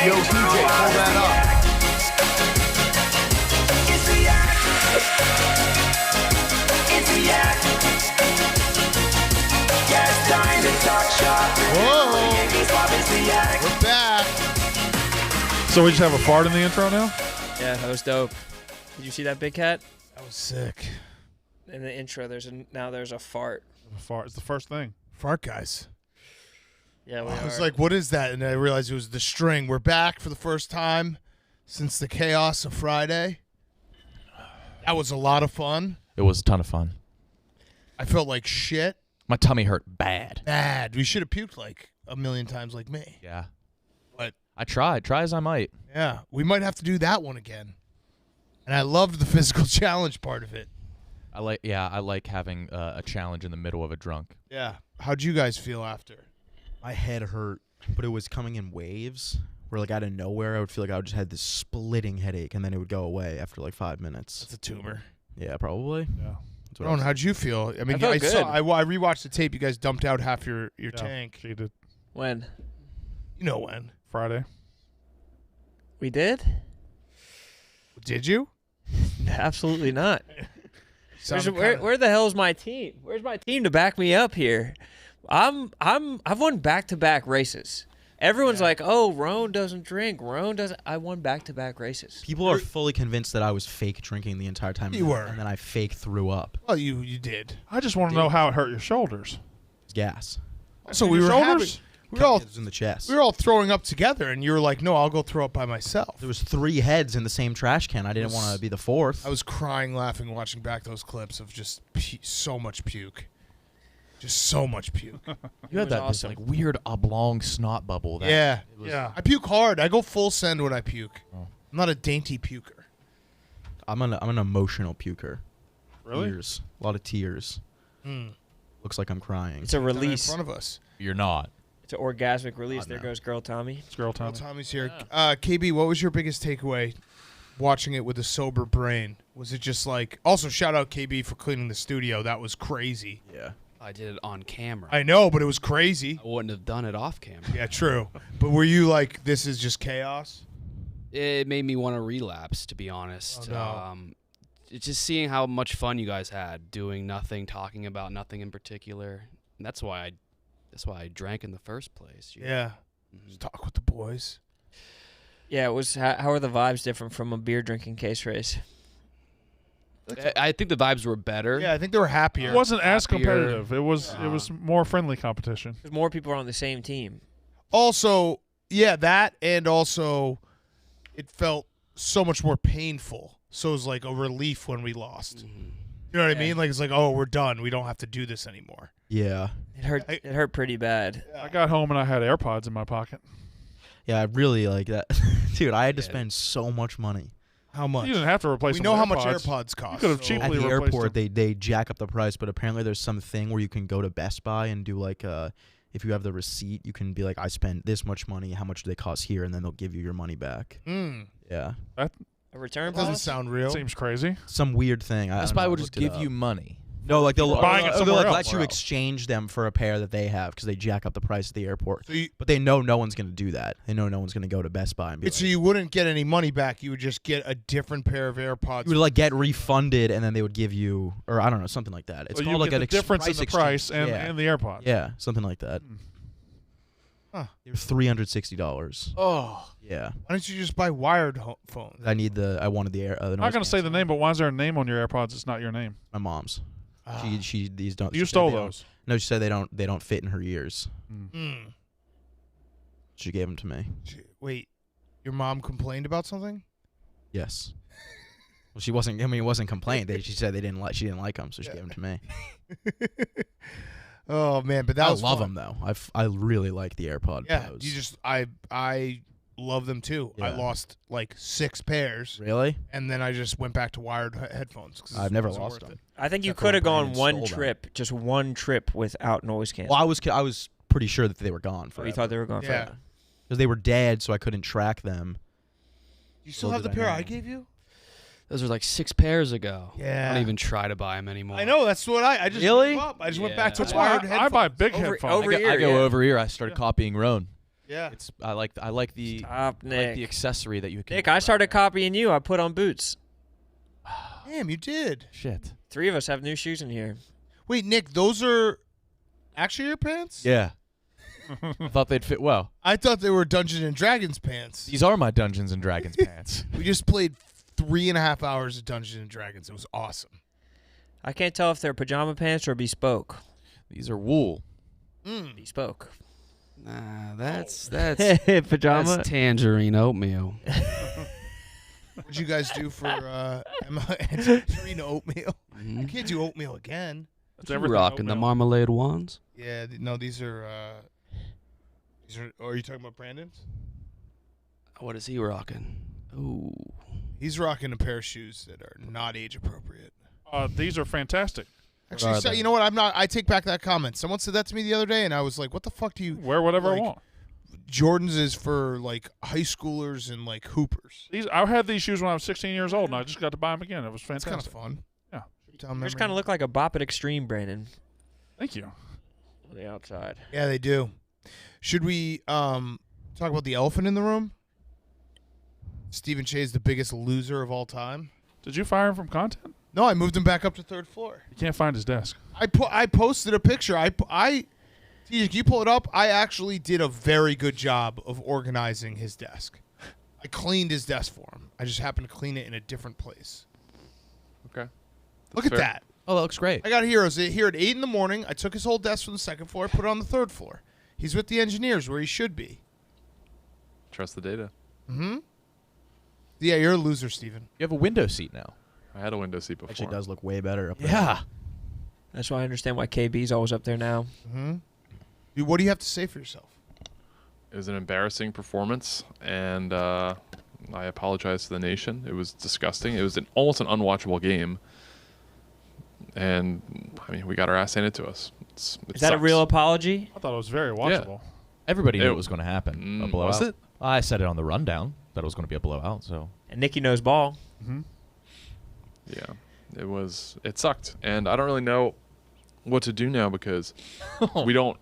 Yo, DJ, pull that up. It's the act. It's the act. Yeah, it's time to talk shop. Whoa. We're back. So we just have a fart in the intro now? Yeah, that was dope. Did you see that, Big Cat? That was sick. In the intro, there's a fart. A fart. It's the first thing. Fart guys. Yeah, we I was are. like, what is that? And I realized it was the string. We're back for the first time since the chaos of Friday. That was a lot of fun. It was a ton of fun. I felt like shit. My tummy hurt bad. Bad. We should have puked like a million times like me. Yeah. But I tried. Try as I might. yeah, we might have to do that one again. And I loved the physical challenge part of it. I like having a challenge in the middle of a drunk. Yeah. How'd you guys feel after? My head hurt, but it was coming in waves where, like, out of nowhere, I would feel like I just had this splitting headache, and then it would go away after, like, 5 minutes. That's a tumor. Yeah, probably. Yeah. That's what I Ron, was- how'd you feel? I mean, felt I good. saw. I rewatched the tape. You guys dumped out half your Yeah, tank. She did. When? You know when? Friday. We did? Did you? Absolutely not. Sounded Where the hell's my team? Where's my team to back me up here? I've won back-to-back races. Everyone's like, "Oh, Roan doesn't drink. Roan doesn't." I won back-to-back races. People are fully convinced that I was fake drinking the entire time. You were. And then I fake threw up. Well, you did. I just want to know how it hurt your shoulders. It's gas. So In we your were shoulders? we were all It was in the chest. throwing up together, and you were like, "No, I'll go throw up by myself." There was 3 heads in the same trash can. I didn't want to be the 4th. I was crying, laughing, watching back those clips of just so much puke, just so much puke. You had was that awesome. this, like weird oblong snot bubble. That Yeah, it was- Yeah. I puke hard. I go full send when I puke. Oh. I'm not a dainty puker. I'm an emotional puker. Really? Tears. A lot of tears. Mm. Looks like I'm crying. It's a In release. front of us. You're not. It's an orgasmic release. Oh, There no. goes girl Tommy. It's girl time. Well, Tommy's here. KB, what was your biggest takeaway watching it with a sober brain? Was it just like? Also, shout out KB for cleaning the studio. That was crazy. Yeah. I did it on camera. I know, but it was crazy. I wouldn't have done it off camera. Yeah, true. But were you like, this is just chaos? It made me want to relapse, to be honest. Oh, no. It's just seeing how much fun you guys had, doing nothing, talking about nothing in particular. And that's why I drank in the first place. you know? Yeah. Mhm. Just talk with the boys. Yeah, it was. How are the vibes different from a beer drinking case race? I think the vibes were better. Yeah, I think they were happier. It wasn't as Happier. competitive. It was more friendly competition. Because more people are on the same team. Also, yeah, that, and also it felt so much more painful. So it was like a relief when we lost. Mhm. You know what I Yeah. mean? Like, it's like, oh, we're done. We don't have to do this anymore. Yeah. It hurt. It hurt pretty bad. I got home and I had AirPods in my pocket. Yeah, I really like that. Dude, I had to Yeah. spend so much money. How much? You didn't have to replace We them know with how much AirPods. AirPods cost. You could have so- cheaply At the replaced airport, them. they jack up the price, but apparently there's some thing where you can go to Best Buy and do like if you have the receipt, you can be like, I spent this much money. How much do they cost here? And then they'll give you your money back. Mm, Yeah, A return that doesn't policy? sound real. Seems crazy. some weird thing. I Best don't Buy know, would I just looked it give up. you money. No, like they'll, Buying it they'll somewhere like else. let you exchange them for a pair that they have because they jack up the price at the airport. So you, But they know no one's gonna do that. They know no one's gonna go to Best Buy and be so like, you wouldn't get any money back. You would just get a different pair of AirPods. you would like get refunded and then they would give you, or I don't know, something like that. It's So called you like get an the difference in price the exchange. price and, yeah. and the AirPods. Yeah, something like that. Huh. They're $360. Oh, Yeah, why don't you just buy wired phones? I wanted the air. I'm not going to say the name, but why is there a name on your AirPods? It's not your name. My mom's. Ah. She these don't. You she said stole they don't- those. No, she said they don't fit in her ears. Mm. She gave them to me. Wait, your mom complained about something? Yes. Well, she wasn't. I mean, it wasn't complaint. She said she didn't like them, so she gave them to me. Oh man, but that I was love fun. them though. I really like the AirPod Yeah, Pros. you just I love them too. I Yeah. lost like 6 pairs, really? and then I just went back to wired headphones. 'cause I've it never wasn't lost worth them. I think you Except for could have when gone Brandon one stole them. trip, just one trip without noise cancel. Well, I was pretty sure that they were gone Oh, for you thought they were going Yeah. forever. because they were dead, so I couldn't track them. You still Well, have the did I pair know? I gave you? Those are like 6 pairs ago. Yeah. I don't even try to buy them anymore. I know, that's what I just Really? gave up. I just went back to Yeah. wired I headphones. buy big Over- headphones. over- I here, go yeah. over here. I started copying Roan. Yeah. I like the Stop, I like Nick. the accessory that you can. Nick, I started copying you. I put on boots. Damn, you did. Shit. 3 of us have new shoes in here. Wait, Nick, those are actually your pants? Yeah. I thought they'd fit well. I thought they were Dungeons and Dragons pants. These are my Dungeons and Dragons pants. We just played 3.5 hours of Dungeons and Dragons. It was awesome. I can't tell if they're pajama pants or bespoke. These are wool. Bespoke. Nah, that's Pajama. that's tangerine oatmeal. What'd you guys do for Emma and Serena oatmeal? You can't do oatmeal again. That's You everything rocking the oatmeal. marmalade ones? Yeah, no, these are. Oh, are you talking about Brandon's? What is he rocking? Ooh. He's rocking a pair of shoes that are not age appropriate. These are fantastic. Actually, so, you know what? I take back that comment. Someone said that to me the other day, and I was like, "What the fuck do you?" Wear whatever like, I want. Jordans is for like high schoolers and like hoopers. I had these shoes when I was 16 years old, and I just got to buy them again. It was It's kind of fantastic. fun. Yeah. Down Yours memory. kind of look like a Bop It Extreme, Brandon, Thank you. on the outside. Yeah, they do. Should we talk about the elephant in the room? Stephen Shea is the biggest loser of all time. Did you fire him from content? No, I moved him back up to 3rd floor. You can't find his desk. I posted a picture. TJ, can you pull it up? I actually did a very good job of organizing his desk. I cleaned his desk for him. I just happened to clean it in a different place. Okay. Look at fair. that. Oh, that looks great. I got heroes here at 8 in the morning. I took his whole desk from the 2nd floor, put it on the 3rd floor. He's with the engineers where he should be. Trust the data. Mm-hmm. Yeah, you're a loser, Steven. You have a window seat now. I had a window seat before. Actually, does look way better up there. Yeah. That's why I understand why KB's always up there now. Mm-hmm. Dude, what do you have to say for yourself? It was an embarrassing performance, and I apologize to the nation. It was disgusting. It was almost an unwatchable game. And, I mean, we got our ass handed to us. Is that a real apology? I thought it was very watchable. Everybody knew It- it was going to happen. A blowout. was it? I said it on the rundown that it was going to be a blowout. So And Nicky knows ball. Yeah. It sucked. And I don't really know what to do now because we don't,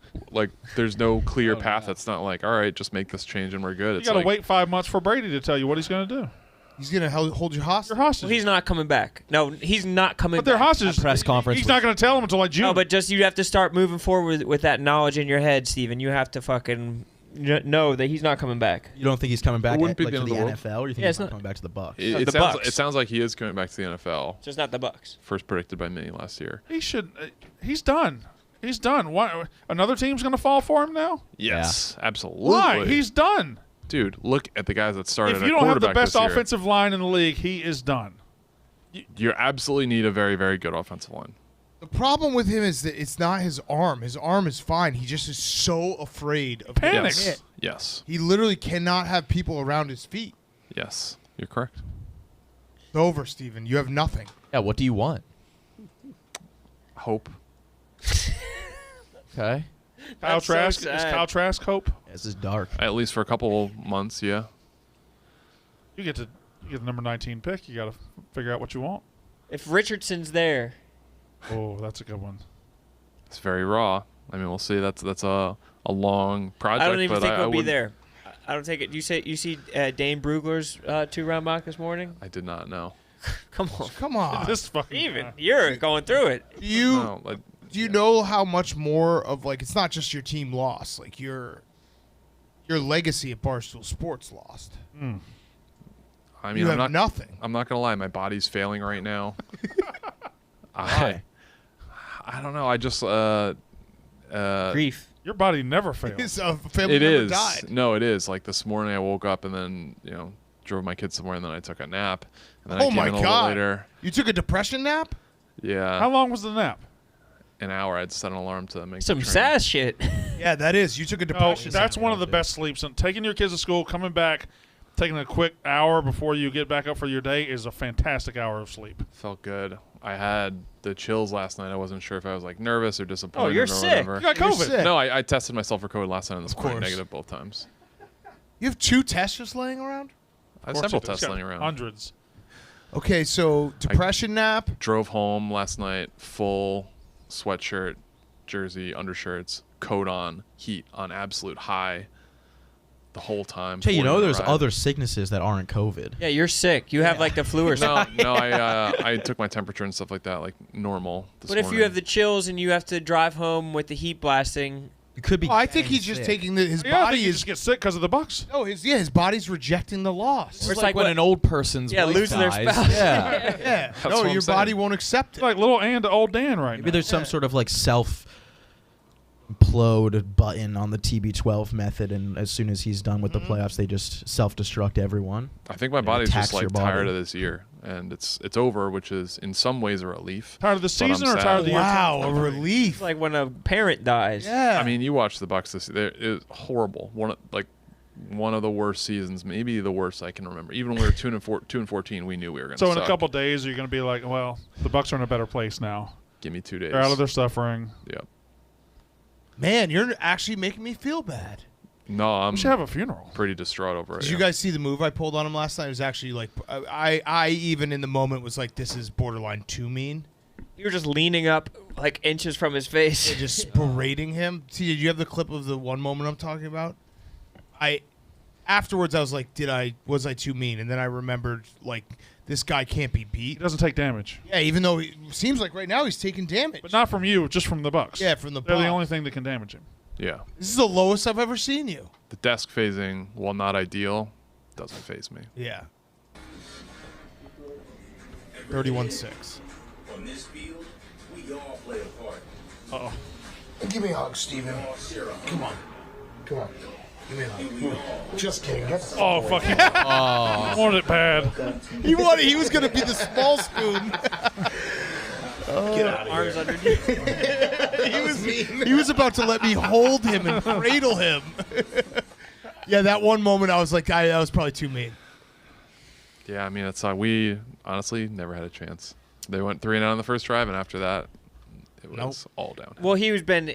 there's no clear path. That's not like, all right, just make this change and we're good. You It's got to like, wait 5 months for Brady to tell you what he's going to do. He's going to hold you hostage. You're hostage. Well, he's not coming back. No, he's not coming But they're back. hostages. press conference He's was- not going to tell him until like June. No, but just you have to start moving forward with that knowledge in your head, Steven. You have to fucking know that he's not coming back. You don't think he's coming back wouldn't be to the the end of the world. NFL, or you think Yeah, he's it's not not- coming back to the Bucks? it the sounds, Bucks. it sounds like he is coming back to the NFL. Just not the Bucks. First predicted by me last year. he should. He's done. He's done. Why? Another team's going to fall for him now? Yes, absolutely. Why? He's done. Dude, look at the guys that started If at you don't have the quarterback best this year. offensive line in the league, he is done. You absolutely need a very, very good offensive line. The problem with him is that it's not his arm. His arm is fine. He just is so afraid of Panic. getting hit. Yes. He literally cannot have people around his feet. Yes. You're correct. It's over, Steven. You have nothing. yeah, what do you want? Hope. Okay. Kyle That's so Trask is sad. Kyle Trask hope. This is dark. At least for a couple months, yeah. You get the number 19 pick. You got to figure out what you want. If Richardson's there, Oh, that's a good one. It's very raw. I mean, we'll see. That's a long project. I don't even but think I he'll be wouldn't- there. I don't think it. You see Dane Brugler's 2-round mock this morning? I did not know. Come on, Come on. This fucking Steven, guy. you're going through it. Do you No, do you know how much more of it's not just your team lost, like your legacy at Barstool Sports lost. I mean, You I'm have not. nothing. I'm not gonna lie. My body's failing right now. Why? I don't know. I just Grief. Your body never fails. His family it member is. died. No, it is. Like this morning, I woke up and then drove my kids somewhere and then I took a nap and then I Oh came my in a little God. later. You took a depression nap? Yeah, How long was the nap? an hour. I'd set an alarm to make Some the train. sass shit. Yeah, that is. You took a No, depression that's nap. one of the best sleeps. And taking your kids to school, coming back, taking a quick hour before you get back up for your day is a fantastic hour of sleep. Felt good. I had the chills last night. I wasn't sure if I was nervous or disappointed. you're or sick. whatever. You got You're COVID. sick. No, I tested myself for COVID last night and this morning, course. negative both times. You have 2 tests just laying around? I have Of course several you do. tests He's got laying around. Hundreds. Okay, so depression nap. Drove home last night, full sweatshirt, jersey, undershirts, coat on, heat on absolute high the whole time. Hey, 40-minute there's ride. other sicknesses that aren't COVID. Yeah, you're sick. You have like the flu or something. No, I took my temperature and stuff like that, like normal. But if you have the chills and you have to drive home with the heat blasting, You could be. Oh, I think getting he's just sick. taking his Yeah, I body think you is. just get sick because of the Bucks. No, his body's rejecting the loss. Or it's like like when what- an old person's Yeah, wife losing their dies. spouse. Yeah. Yeah, what no, I'm your saying. body won't accept It's it. like little Ann to old Dan right Maybe now. there's some sort of like self-implode button on the TB12 method, and as soon as he's done with the playoffs, they just self-destruct everyone. I think my It body's attacks just like your body. tired of this year, and it's over, which is in some ways a relief. Tired of the But I'm season or sad. tired of the year? Wow, a 2023? relief. it's like when a parent dies. Yeah. I mean, you watch the Bucks this year; it was horrible. One of the worst seasons, maybe the worst I can remember. Even when we were 2-14, we knew we were going to. So in a couple days, you're going to be like, well, the Bucks are in a better place now. give me 2 days. They're out of their suffering. Yep. Man, you're actually making me feel bad. No, I'm We should have a funeral. pretty distraught over it. Did you guys see the move I pulled on him last night? It was actually like I even in the moment was like, this is borderline too mean. You were just leaning up like inches from his face. Just berating him. See, did you have the clip of the one moment I'm talking about? Afterwards I was like, was I too mean? And then I remembered like this guy can't be He beat. doesn't take damage, Yeah, even though it seems like right now he's taking damage. but not from you, just from the Bucks. Yeah, from the They're the Bucks. only thing that can damage him. Yeah. This is the lowest I've ever seen you. The desk phasing, while not ideal, doesn't phase me. Yeah. 31-6. On this field, we all play a part. Uh-oh. Give me a hug, Steven. Come on. Come on. Give me a hug. Just kidding. Get the Oh, fuck. He wanted it bad. He was going to be the small spoon. Get out of Arms here. underneath. He was about to let me hold him and cradle him. Yeah, that one moment I was like, that was probably too mean. Yeah, I mean, it's we honestly never had a chance. They went 3-0 on the first drive, and after that, it was all down. Well, he's been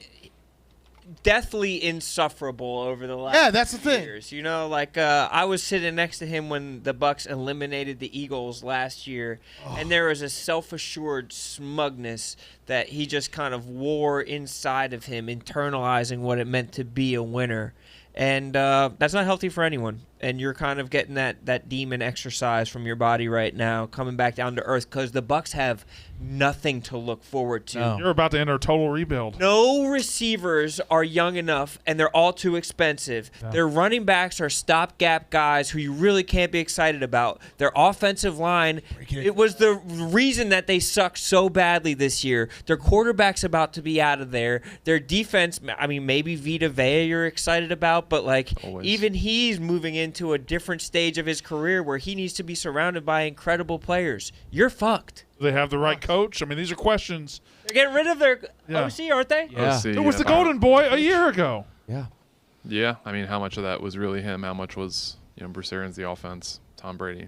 deathly insufferable over the last Yeah, that's the thing. years. You know, like I was sitting next to him when the Bucks eliminated the Eagles last year, and there was a self-assured smugness that he just kind of wore inside of him, internalizing what it meant to be a winner. And that's not healthy for anyone. And you're kind of getting that demon exercise from your body right now, coming back down to earth, because the Bucks have nothing to look forward to. No. You're about to enter a total rebuild. No receivers are young enough, and they're all too expensive. Yeah. Their running backs are stopgap guys who you really can't be excited about. Their offensive line, it was the reason that they sucked so badly this year. Their quarterback's about to be out of there. Their defense, I mean, maybe Vita Vea you're excited about, but like Always. even he's moving into a different stage of his career where he needs to be surrounded by incredible players. You're fucked. Do they have the right coach? I mean, these are questions. They're getting rid of their Yeah. OC, aren't they? Yeah. OC, It was yeah. the Golden Boy a year ago. Yeah. Yeah, I mean, how much of that was really him? How much was Bruce Arians, the offense, Tom Brady?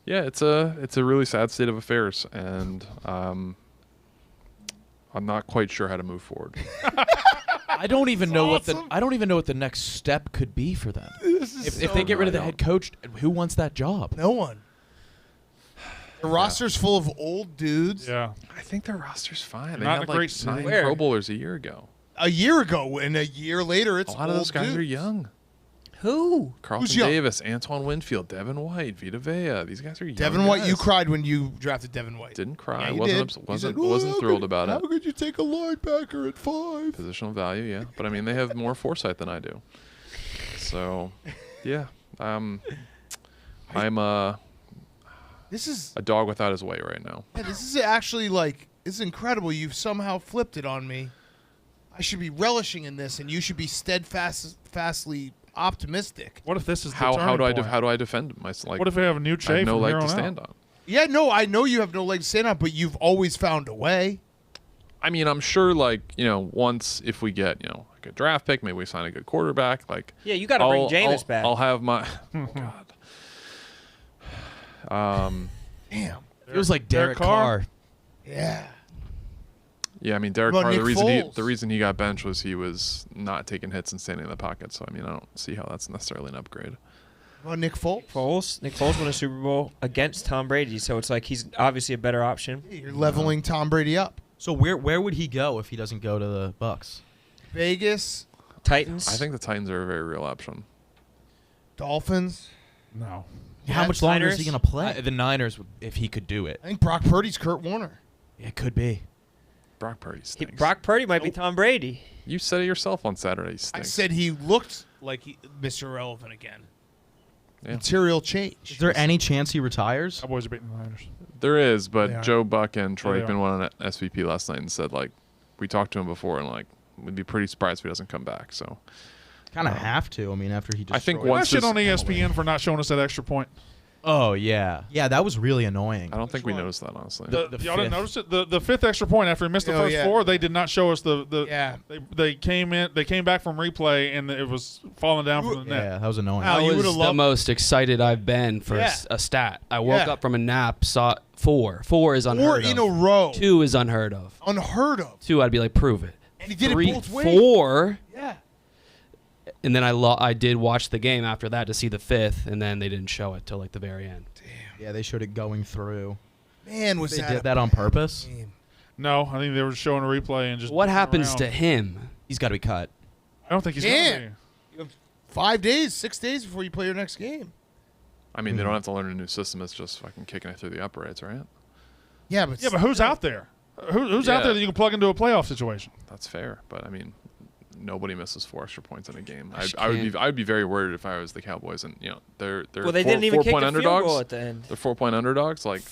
Yeah, it's a really sad state of affairs, and I'm not quite sure how to move forward. I don't even know awesome. I don't even know what the next step could be for them. This is If they get rid of the head coach, who wants that job? No one. The roster's full of old dudes. Yeah. I think their roster's fine. They Not had in a great city. 9 Where? Pro Bowlers a year ago. A year ago, and a year later, it's A lot of those old guys are dudes. young. Who? Carlton young? Davis, Antoine Winfield, Devin White, Vita Vea. These guys are young. Devin White, you guys. cried when you drafted Devin White. Didn't cry. Yeah, I you wasn't did. ups- You wasn't said, "Oh, wasn't how thrilled could- about How it. could you take a linebacker at 5? Positional value, yeah. But I mean, they have more foresight than I do. So, yeah. I'm This is a dog without his way right now. this is actually like it's incredible. You've somehow flipped it on me. I should be relishing in this, and you should be steadfastly optimistic. What if this is the How turning do I point? how do I defend myself? Like, What if we have a new I Che have no from leg here to on stand out? on? Yeah, no, I know you have no leg to stand on, but you've always found a way. I mean, I'm sure, like, once if we get, like a draft pick, maybe we sign a good quarterback. Like, Yeah, you got to bring I'll- Jameis I'll- back. I'll have my. Oh God. Damn. It was like Derek Derek Carr. Carr. Yeah. Yeah, I mean, Derek What Carr. about Nick Foles? The reason he got benched was he was not taking hits and standing in the pocket. So I mean, I don't see how that's necessarily an upgrade. Well, Nick Foles. Nick Foles won a Super Bowl against Tom Brady, so it's like he's obviously a better option. You're leveling Tom Brady up. So where would he go if he doesn't go to the Bucks? Vegas, Titans. I think the Titans are a very real option. Dolphins. No. How much longer is he Niners? going to play? The Niners, if he could do it. I think Brock Purdy's Kurt Warner. It could be. Brock Purdy stinks. Brock Purdy might be Tom Brady. You said it yourself on Saturday. He I stinks. said he looked like Mr. Irrelevant again. Yeah. Material change. Is there any chance he retires? Cowboys are beating the Niners. There is, They are. but Joe Buck and Troy They are. Aikman went on SVP last night and said, like, we talked to him before and, like, we'd be pretty surprised if he doesn't come back. So Kind of have to. I mean, after he just. I think That once shit this- on ESPN for not showing us that extra point. Oh, yeah. Yeah, that was really annoying. I don't think we one? noticed that, honestly. Y'all The didn't fifth. notice it? The fifth extra point after he missed the Oh, first yeah. 4, they did not show us the Yeah. They came in. They came back from replay and it was falling down from the net. Yeah, that was annoying. Al, That you was would've the loved- most excited I've been for Yeah. a stat. I woke Yeah. up from a nap, saw 4. 4 is Four unheard in of. a row. 2 is unheard of. Unheard of. 2, I'd be like, prove it. And he did 3, it both ways. 4, Yeah. and then I did watch the game after that to see the 5th, and then they didn't show it till like the very end. Yeah, they showed it going through. Man, was They that did a that on bad purpose? game. No, I think they were showing a replay and just. What moving happens around. to him? He's got to be cut. I don't think he's Can't. going to be. You have 5 days, 6 days before you play your next game. I mean, they don't have to learn a new system. It's just fucking kicking it through the uprights, right? Yeah, but Yeah, but who's out there? Who's out Yeah. there that you can plug into a playoff situation? That's fair. But, I mean, nobody misses 4 extra points in a game. just I would can't. be I would be very worried if I was the Cowboys. And, you know, they're Well, they 4, didn't even kick 4-point the field underdogs. goal at the end. They're 4-point underdogs. Like,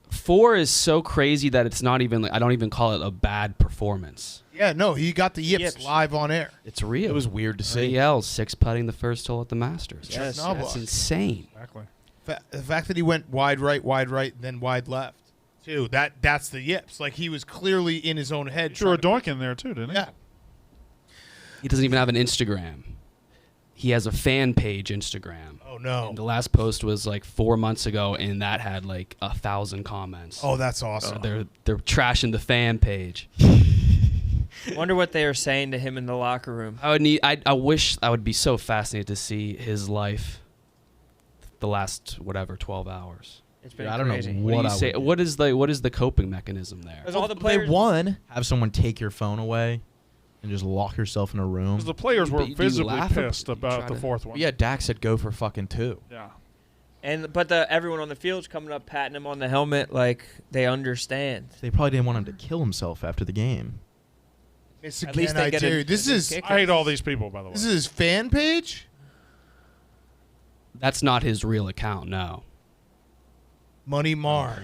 4 is so crazy that it's not even like, I don't even call it a bad performance. Yeah, no, he got the yips Yips. live on air. It's real. It was weird to see. AL 6 putting the first hole at the Masters. Yes, Chernobyl. That's insane. Exactly. The fact that he went wide right, then wide left, too. That's the yips. Like, he was clearly in his own head. He threw a trying doink in there too, didn't he? Yeah. He doesn't even have an Instagram. He has a fan page Instagram. Oh, no. And the last post was like 4 months ago, and that had like 1,000 comments. Oh, that's awesome. They're trashing the fan page. Wonder what they are saying to him in the locker room. I wish I would be so fascinated to see his life. The last 12 hours. It's been Yeah, I don't know crazy. what What do I you say? would do. What is the coping mechanism there? Because all the They players won. Have someone take your phone away and just lock yourself in a room. Because the players were Do you visibly laugh or pissed you about try the to- fourth one. Yeah, Dak said go for fucking 2. Yeah. but everyone on the field's coming up, patting him on the helmet, like they understand. They probably didn't want him to kill himself after the game. It's At again, least they I get dare a- you. This a good is kick. I hate all these people, by the way. this is his fan page. That's not his real account. No. Money Mar.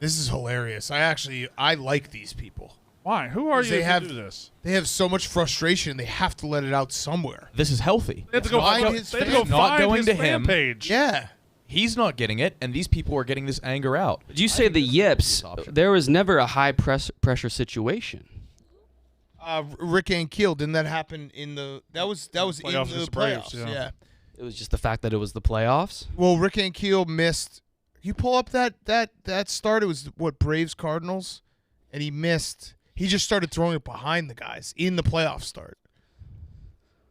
This is hilarious. I like these people. Why? Who are Because you they to have- do this? They have so much frustration. They have to let it out somewhere. This is healthy. They have to go Find find his they have to go fan. Not find going his to fan him. page. Yeah. He's not getting it, and these people are getting this anger out. Did you say the yips? There was never a high pressure situation. Rick Ankiel, didn't that happen in the? That was in Playoffs the against the Braves, playoffs. yeah. Yeah. It was just the fact that it was the playoffs. Well, Rick Ankiel missed. You pull up that start. It was what, Braves Cardinals, and he missed. He just started throwing it behind the guys in the playoff start.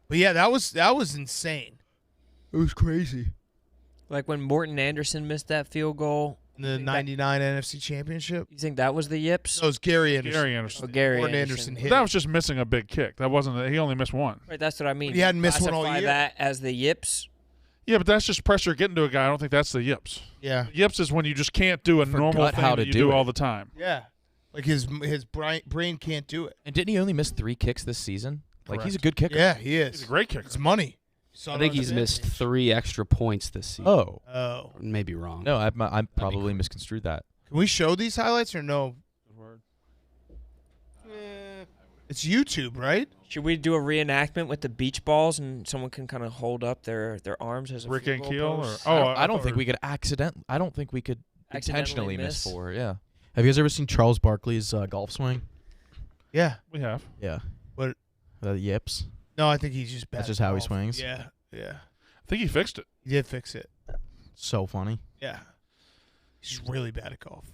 But yeah, that was insane. It was crazy. Like when Morton Anderson missed that field goal. The '99 NFC Championship. You think that was the yips? No, it was Gary Anderson. Gary Anderson. Oh, Gary Morton Anderson. Anderson But hit. that was just missing a big kick. That wasn't. He only missed one. Right, that's what I mean. But he hadn't missed one all Classify year. that as the yips. Yeah, but that's just pressure getting to a guy. I don't think that's the yips. Yeah. Yips is when you just can't do a normal Forgot thing how that to you do do it. all the time. Yeah. Like his brain can't do it. And didn't he only miss 3 kicks this season? Like, he's a Correct. good kicker. Yeah, he is. He's a great kicker. It's money. I think he's missed 3 extra points this season. Oh. Oh. Maybe wrong. No, I probably correct. misconstrued that. Can we show these highlights or no? It's YouTube, right? Should we do a reenactment with the beach balls and someone can kind of hold up their arms as a Rick field and goal Keel, or post? I don't thought think we we could I don't think we could Accidentally intentionally miss miss? 4. Yeah. Have you guys ever seen Charles Barkley's golf swing? Yeah. we have. Yeah. What? Yips. No, I think he's just bad. That's at just how he golf. swings? Yeah. Yeah. I think he fixed it. He did fix it. So funny. Yeah. He's really bad at golf.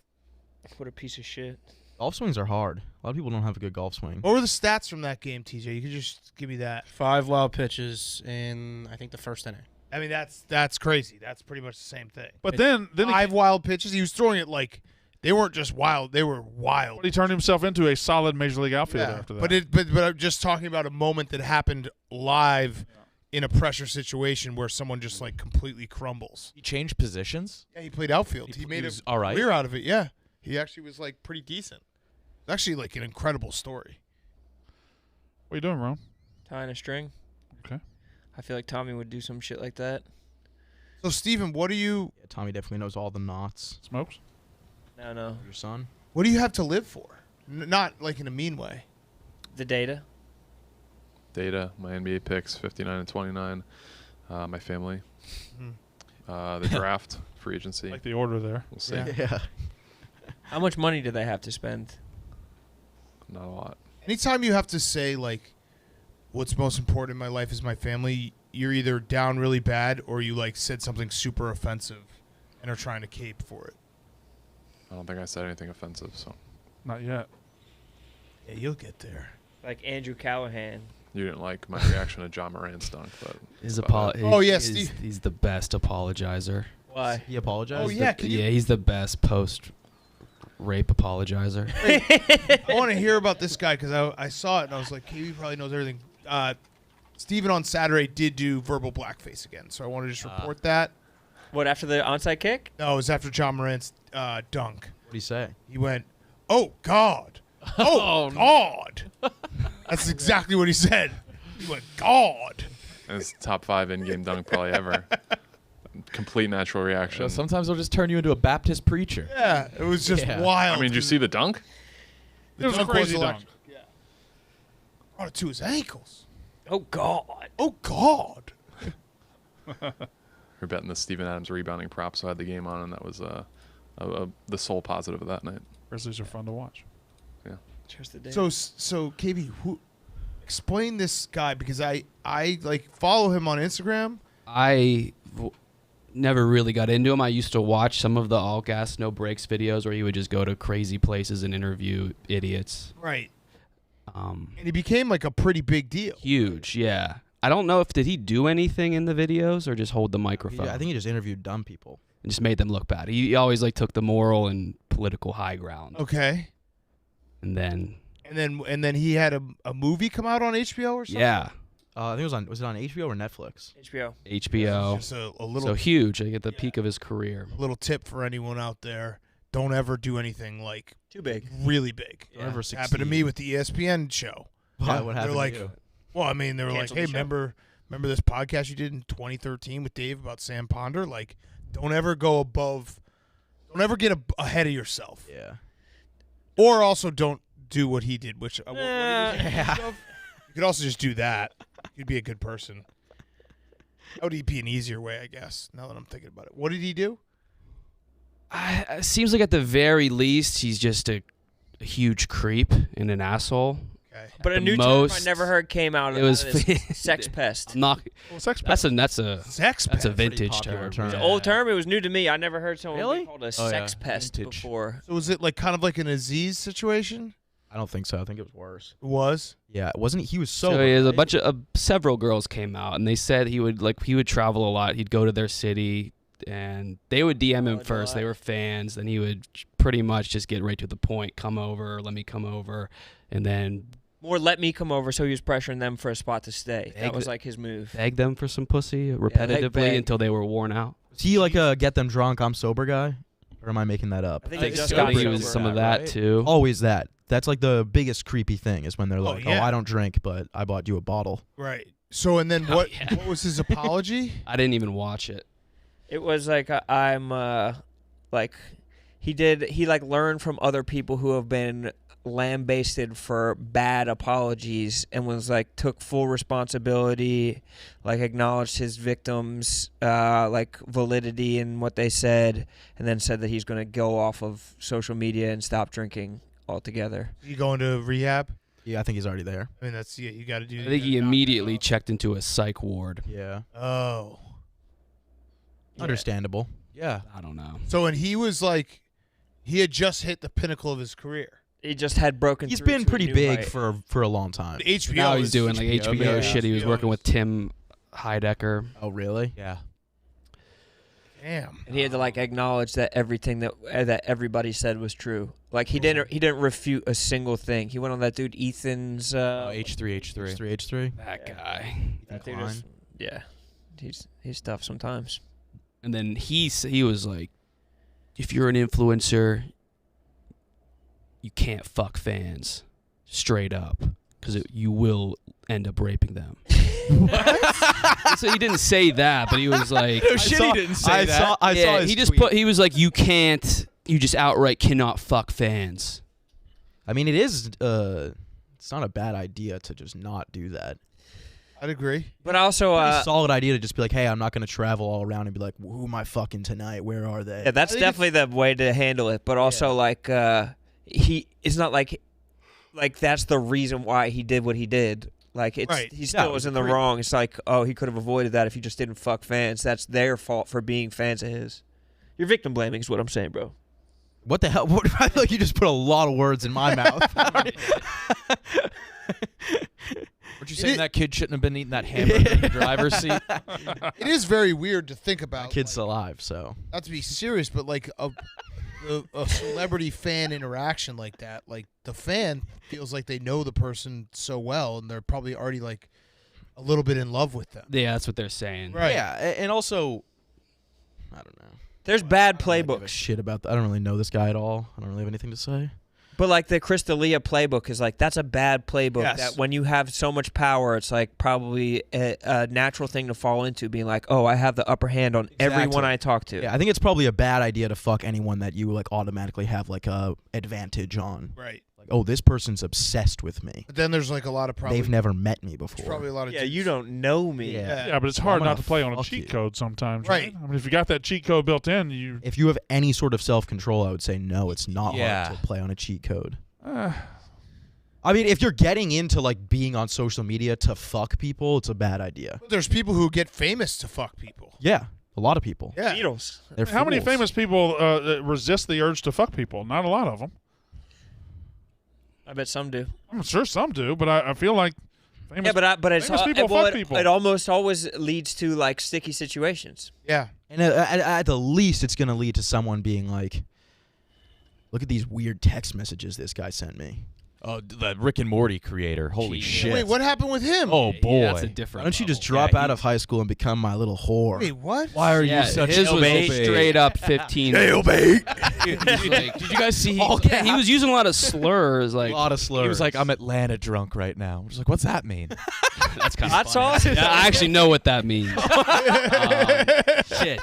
What a piece of shit. Golf swings are hard. A lot of people don't have a good golf swing. What were the stats from that game, TJ? You could just give me that. 5 wild pitches in, I think, the first inning. I mean, that's crazy. That's pretty much the same thing. But then he, 5 wild pitches. He was throwing it like they weren't just wild; they were wild. but he turned himself into a solid major league outfielder after that. But I'm just talking about a moment that happened live in a pressure situation where someone just like completely crumbles. He changed positions. Yeah, he played outfield. He made was a all right. career out of it. Yeah, he actually was like pretty decent. It's actually like an incredible story. What are you doing, Ron? Tying a string. Okay. I feel like Tommy would do some shit like that. So, Steven, what do you Tommy definitely knows all the knots. Smokes? No. Your son? what do you have to live for? Not like in a mean way. The data. Data, my NBA picks, 59 and 29. My family. Mm-hmm. The draft, free agency. Like the order there. We'll see. Yeah. Yeah. How much money do they have to spend? Not a lot. Anytime you have to say like, what's most important in my life is my family, you're either down really bad or you like said something super offensive and are trying to cape for it. I don't think I said anything offensive, so Not yet. Yeah, you'll get there. Like Andrew Callahan. you didn't like my reaction to John Morant's dunk, but His that's about it. Oh, yeah, Steve. He's the best apologizer. Why? He apologized? Oh, yeah. Can you, Yeah, he's the best post-rape apologizer. I want to hear about this guy because I saw it and I was like, KB probably knows everything. Steven on Saturday did do verbal blackface again, so I want to just report that. What, after the onside kick? No, it was after John Morant's dunk. What'd he say? He went, "Oh God, oh God." That's exactly what he said. He went, "God." And it's top 5 in-game dunk probably ever. Complete natural reaction. Sometimes they'll just turn you into a Baptist preacher. Yeah, it was just Yeah. wild. I mean, did you see the dunk? It was a crazy dunk. electric. Yeah. Brought it to his ankles. Oh, God. Oh God. We're betting the Steven Adams rebounding prop, so I had the game on, and that was the sole positive of that night. Grizzlies are fun to watch. Cheers to the day. So KB, explain this guy because I like follow him on Instagram. Never really got into him. I used to watch some of the all gas, no breaks videos where he would just go to crazy places and interview idiots. Right. And he became like a pretty big deal. Huge, yeah. I don't know if did he do anything in the videos or just hold the microphone. I think he just interviewed dumb people. and just made them look bad. He always like took the moral and political high ground. Okay. And then he had a movie come out on HBO or something. yeah, I think was it on HBO or Netflix? HBO. HBO. Just a little So huge, like at the peak of his career. little tip for anyone out there: don't ever do anything like Too big. really big. Don't ever It happened to me succeed. with the ESPN show. Why? What They're happened like, to you? well, I mean, they were like, Cancel hey, the show. remember this podcast you did in 2013 with Dave about Sam Ponder? Like, don't ever go above, don't ever get ahead of yourself, Yeah. or also don't do what he did. Which what he was accused of. You could also just do that. You'd be a good person. That would be an easier way, I guess. Now that I'm thinking about it, what did he do? It seems like at the very least he's just a huge creep and an asshole. Okay. But a the new term I most- never heard came out of it was this sex pest. I'm not. Well, sex That's a Sex that's a pest. vintage popular term. term. It's an old term. It was new to me. I never heard someone Really? be called a Oh, sex yeah. pest Vintage. before. So was it like kind of like an Aziz situation? I don't think so. I think it was worse. It was. Yeah, wasn't he was So so. he has a bunch of several girls came out, and they said he would travel a lot. He'd go to their city, and they would DM him Oh, first. no. They were fans. Then he would pretty much just get right to the point. Come over, let me come over, and then More let me come over, so he was pressuring them for a spot to stay. That Beg was the- like his move. beg them for some pussy repetitively beg. until they were worn out. Was he like a get them drunk, I'm sober guy? Or am I making that up? I think I he think just so. got He was sober. some of that too. Always that. That's like the biggest creepy thing is when they're Oh, like, yeah. oh, I don't drink, but I bought you a bottle. Right. So and then Oh, what? yeah. What was his apology? I didn't even watch it. It was like he learned from other people who have been lambasted for bad apologies and was like took full responsibility, like acknowledged his victims like validity in what they said, and then said that he's going to go off of social media and stop drinking altogether. You going to rehab? Yeah, I think he's already there. I mean, that's you got to do. I think he immediately checked into a psych ward. Yeah. Oh. Understandable. Yeah. I don't know. So and he was like, he had just hit the pinnacle of his career. He just had broken. He's through been to a pretty new big height. for a long time. HBO. Now he's is- doing like HBO yeah, shit. He was HBO working is- with Tim Heidecker. Oh, really? Yeah. Damn. And he had to like acknowledge that everything that everybody said was true. Like he didn't refute a single thing. He went on that dude Ethan's. H3H3. H3. That Yeah. guy. That dude Klein. is, yeah, he's tough sometimes. And then he was like, if you're an influencer, you can't fuck fans, straight up, because you will end up raping them. So he didn't say that, but he was like, No shit, he didn't say that. I saw yeah, his he just tweet. he was like, you just outright cannot fuck fans. I mean, it's not a bad idea to just not do that. I'd agree. But also, Pretty solid idea to just be like, hey, I'm not going to travel all around and be like, who am I fucking tonight? Where are they? yeah, that's I think definitely the way to handle it. But also, like, it's not like that's the reason why he did what he did. Like, it's Right. he still it was was in the great. wrong. It's like, oh, he could have avoided that if he just didn't fuck fans. That's their fault for being fans of his. You're victim blaming is what I'm saying, bro. What the hell? I feel like you just put a lot of words in my mouth. Weren't you saying that kid shouldn't have been eating that hamburger in the driver's seat? It is very weird to think about. Kid's like, alive, so. not to be serious, but like a celebrity fan interaction like that, like the fan feels like they know the person so well, and they're probably already like a little bit in love with them. Yeah, that's what they're saying. Right. Yeah, and also, I don't know. There's bad I don't give a playbooks. shit about that. I don't really know this guy at all. I don't really have anything to say. But like the Chris D'Elia playbook is like that's a bad playbook. Yes. That when you have so much power, it's like probably a natural thing to fall into, being like, oh, I have the upper hand on everyone Exactly. I talk to. Yeah, I think it's probably a bad idea to fuck anyone that you like automatically have like a advantage on. Right. Like, oh, this person's obsessed with me. But then there's like a lot of probably They've never met me there's before. probably a lot of Yeah, dudes- you don't know me. Yeah. Yeah, but it's So hard I'm not gonna to play on a fuck cheat you. code sometimes, Right. I mean, if you got that cheat code built in, you. If you have any sort of self-control, I would say no, it's not Yeah. hard to play on a cheat code. I mean, if you're getting into like being on social media to fuck people, it's a bad idea. But there's people who get famous to fuck people. Yeah, a lot of people. Yeah. Beatles. They're How many fools. famous people resist the urge to fuck people? Not a lot of them. I bet some do. I'm sure some do, but I feel like famous. Yeah, but it's famous people well, fuck people. it almost always leads to like sticky situations. Yeah. And at the least, it's gonna lead to someone being like, "Look at these weird text messages this guy sent me." Oh, the Rick and Morty creator. Holy Jeez. shit. Wait, what happened with him? Oh, boy. Yeah, that's a Why different. don't you just level. drop Yeah, out of high school and become my little whore? Wait, what? Why are Yeah, you such his was jailbait? straight up 15. Jailbait. Did you guys see? Yeah, he was using a lot of slurs. A Like lot of slurs. He was like, I'm Atlanta drunk right now. I'm just like, what's that mean? that's kind Hot of funny. sauce? Yeah, I actually know what that means. Shit.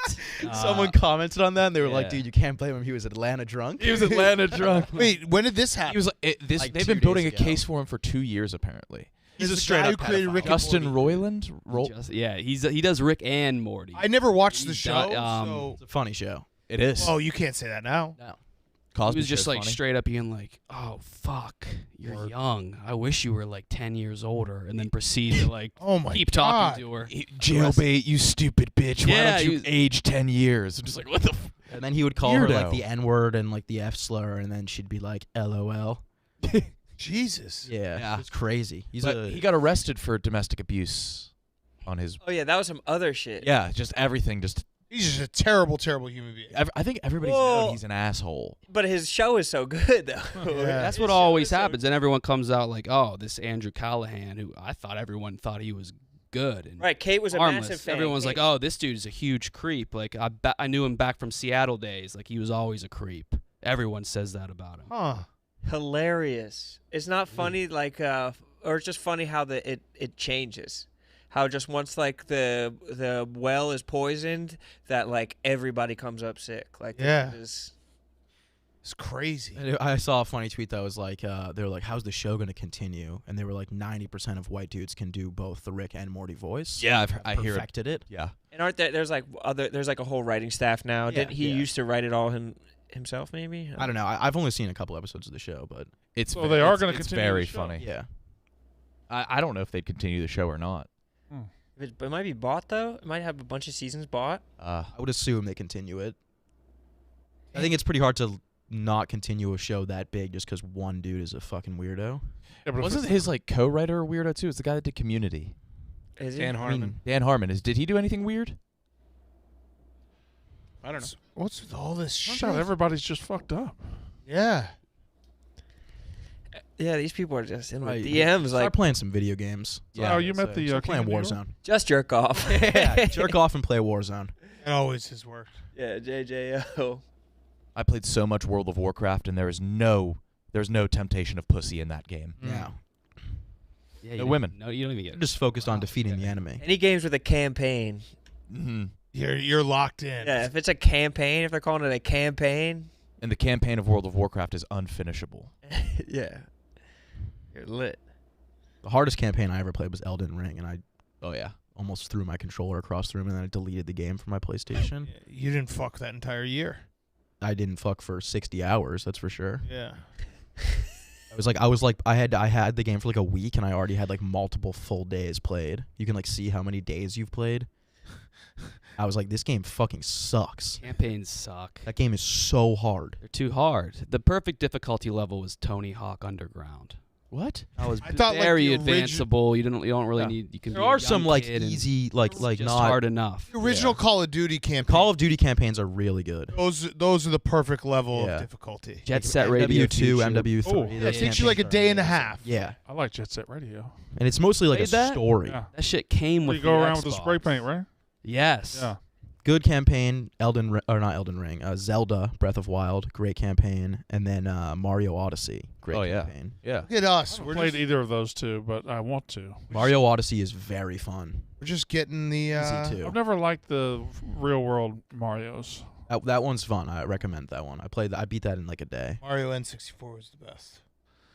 Someone commented on that, and they were like, yeah. "Dude, you can't blame him. He was Atlanta drunk." He was Atlanta drunk. Wait, when did this happen? He was like, Like they've 2 been building a days ago. case for him for 2 years, apparently. He's a the straight guy up who created pedophile. Rick and Justin Morty. Roiland? Yeah, he does Rick and Morty. I never watched the He show, do- so It's a funny show. It is. oh, you can't say that now. No. He Cosby was just Show's like funny. straight up being like, "Oh fuck, you're young. I wish you were like 10 years older," and then proceed to like Oh my keep God. talking to her. Jailbait, you stupid bitch. Why Yeah, don't you he was- age 10 years? I'm just like, what the And then he would call her like Weirdo. the N word and like the F slur, and then she'd be like, "LOL." Jesus. Yeah, Yeah. it's crazy. He's He got arrested for domestic abuse on his. Oh yeah, that was some other shit. Yeah, just everything. Just He's just a terrible, terrible human being. I think everybody's Well- known he's an asshole. But his show is so good though. Yeah. That's what always happens, and everyone comes out like, "Oh, this Andrew Callahan, who I thought everyone thought he was good and Right, Kate was a harmless." massive fan. Everyone's Kate- like, "Oh, this dude's a huge creep." Like I knew him back from Seattle days. Like he was always a creep. Everyone says that about him. Huh. hilarious. It's not funny like or it's just funny how it changes. How just once like the well is poisoned, that like everybody comes up sick. Like Yeah. it's It's crazy. I saw a funny tweet that was like, they were like, "How's the show going to continue?" And they were like, 90% of white dudes can do both the Rick and Morty voice. Yeah, I hear it. Perfected it. Yeah. and aren't there there's like a whole writing staff now. Yeah, Didn't he yeah. used to write it all himself maybe? I don't know. I've only seen a couple episodes of the show, but It's So ve- they are it's- gonna it's continue very the show. funny. yeah. I don't know if they'd continue the show or not. It might be bought though. It might have a bunch of seasons bought. I would assume they continue it. I think it's pretty hard to not continue a show that big just because one dude is a fucking weirdo. Yeah, but if Wasn't it's- his like co-writer a weirdo too? It's the guy that did Community. Is he? Dan I Harmon. mean, Dan Harmon. Did he do anything weird? I don't know. What's with all this Turns shit? out everybody's just fucked up. Yeah. Yeah, these people are just in Right, with DMs Start like playing some video games. Oh, you met the Start King playing of New York? Warzone. just jerk off. Yeah, jerk off and play Warzone. It always has worked. Yeah, JJO. I played so much World of Warcraft, and there's no temptation of pussy in that game. Yeah. Yeah, No you don't- women. No, you don't even I'm get. just focused on defeating the enemy. Any games with a campaign. Mm-hmm. You're locked in. Yeah, if it's a campaign, if they're calling it a campaign, And the campaign of World of Warcraft is unfinishable. yeah, you're lit. The hardest campaign I ever played was Elden Ring, and I Oh yeah. almost threw my controller across the room, and then I deleted the game from my PlayStation. You didn't fuck that entire year. I didn't fuck for 60 hours, that's for sure. Yeah. I had the game for like a week, and I already had like multiple full days played. You can like see how many days you've played. I was like, this game fucking sucks. Campaigns suck. That game is so hard. They're too hard. The perfect difficulty level was Tony Hawk Underground. What? That was I thought, like, very the advanceable. You don't really Yeah. need. You can. There be a are some young like kid and easy like just not hard enough. The original Call of Duty campaign. Call of Duty campaigns are really good. Those are the perfect level Yeah. of difficulty. Jet Set Radio MW2, Future. MW3. Oh, Yeah, those it takes you like a campaigns day are and a amazing. half. Yeah, I like Jet Set Radio. and it's mostly like a Played that? story. Yeah. That shit came Where with you go the around with the spray Xbox. paint, right? Yes. Yeah. Good campaign, Zelda, Breath of Wild, great campaign, and then Mario Odyssey, great Oh, yeah. campaign. Yeah. Look at us. I haven't We're played just, either of those two, but I want to. Mario Odyssey is very fun. we're just getting the. Easy too. I've never liked the real world Marios. That one's fun. I recommend that one. I beat that in like a day. Mario N64 was the best.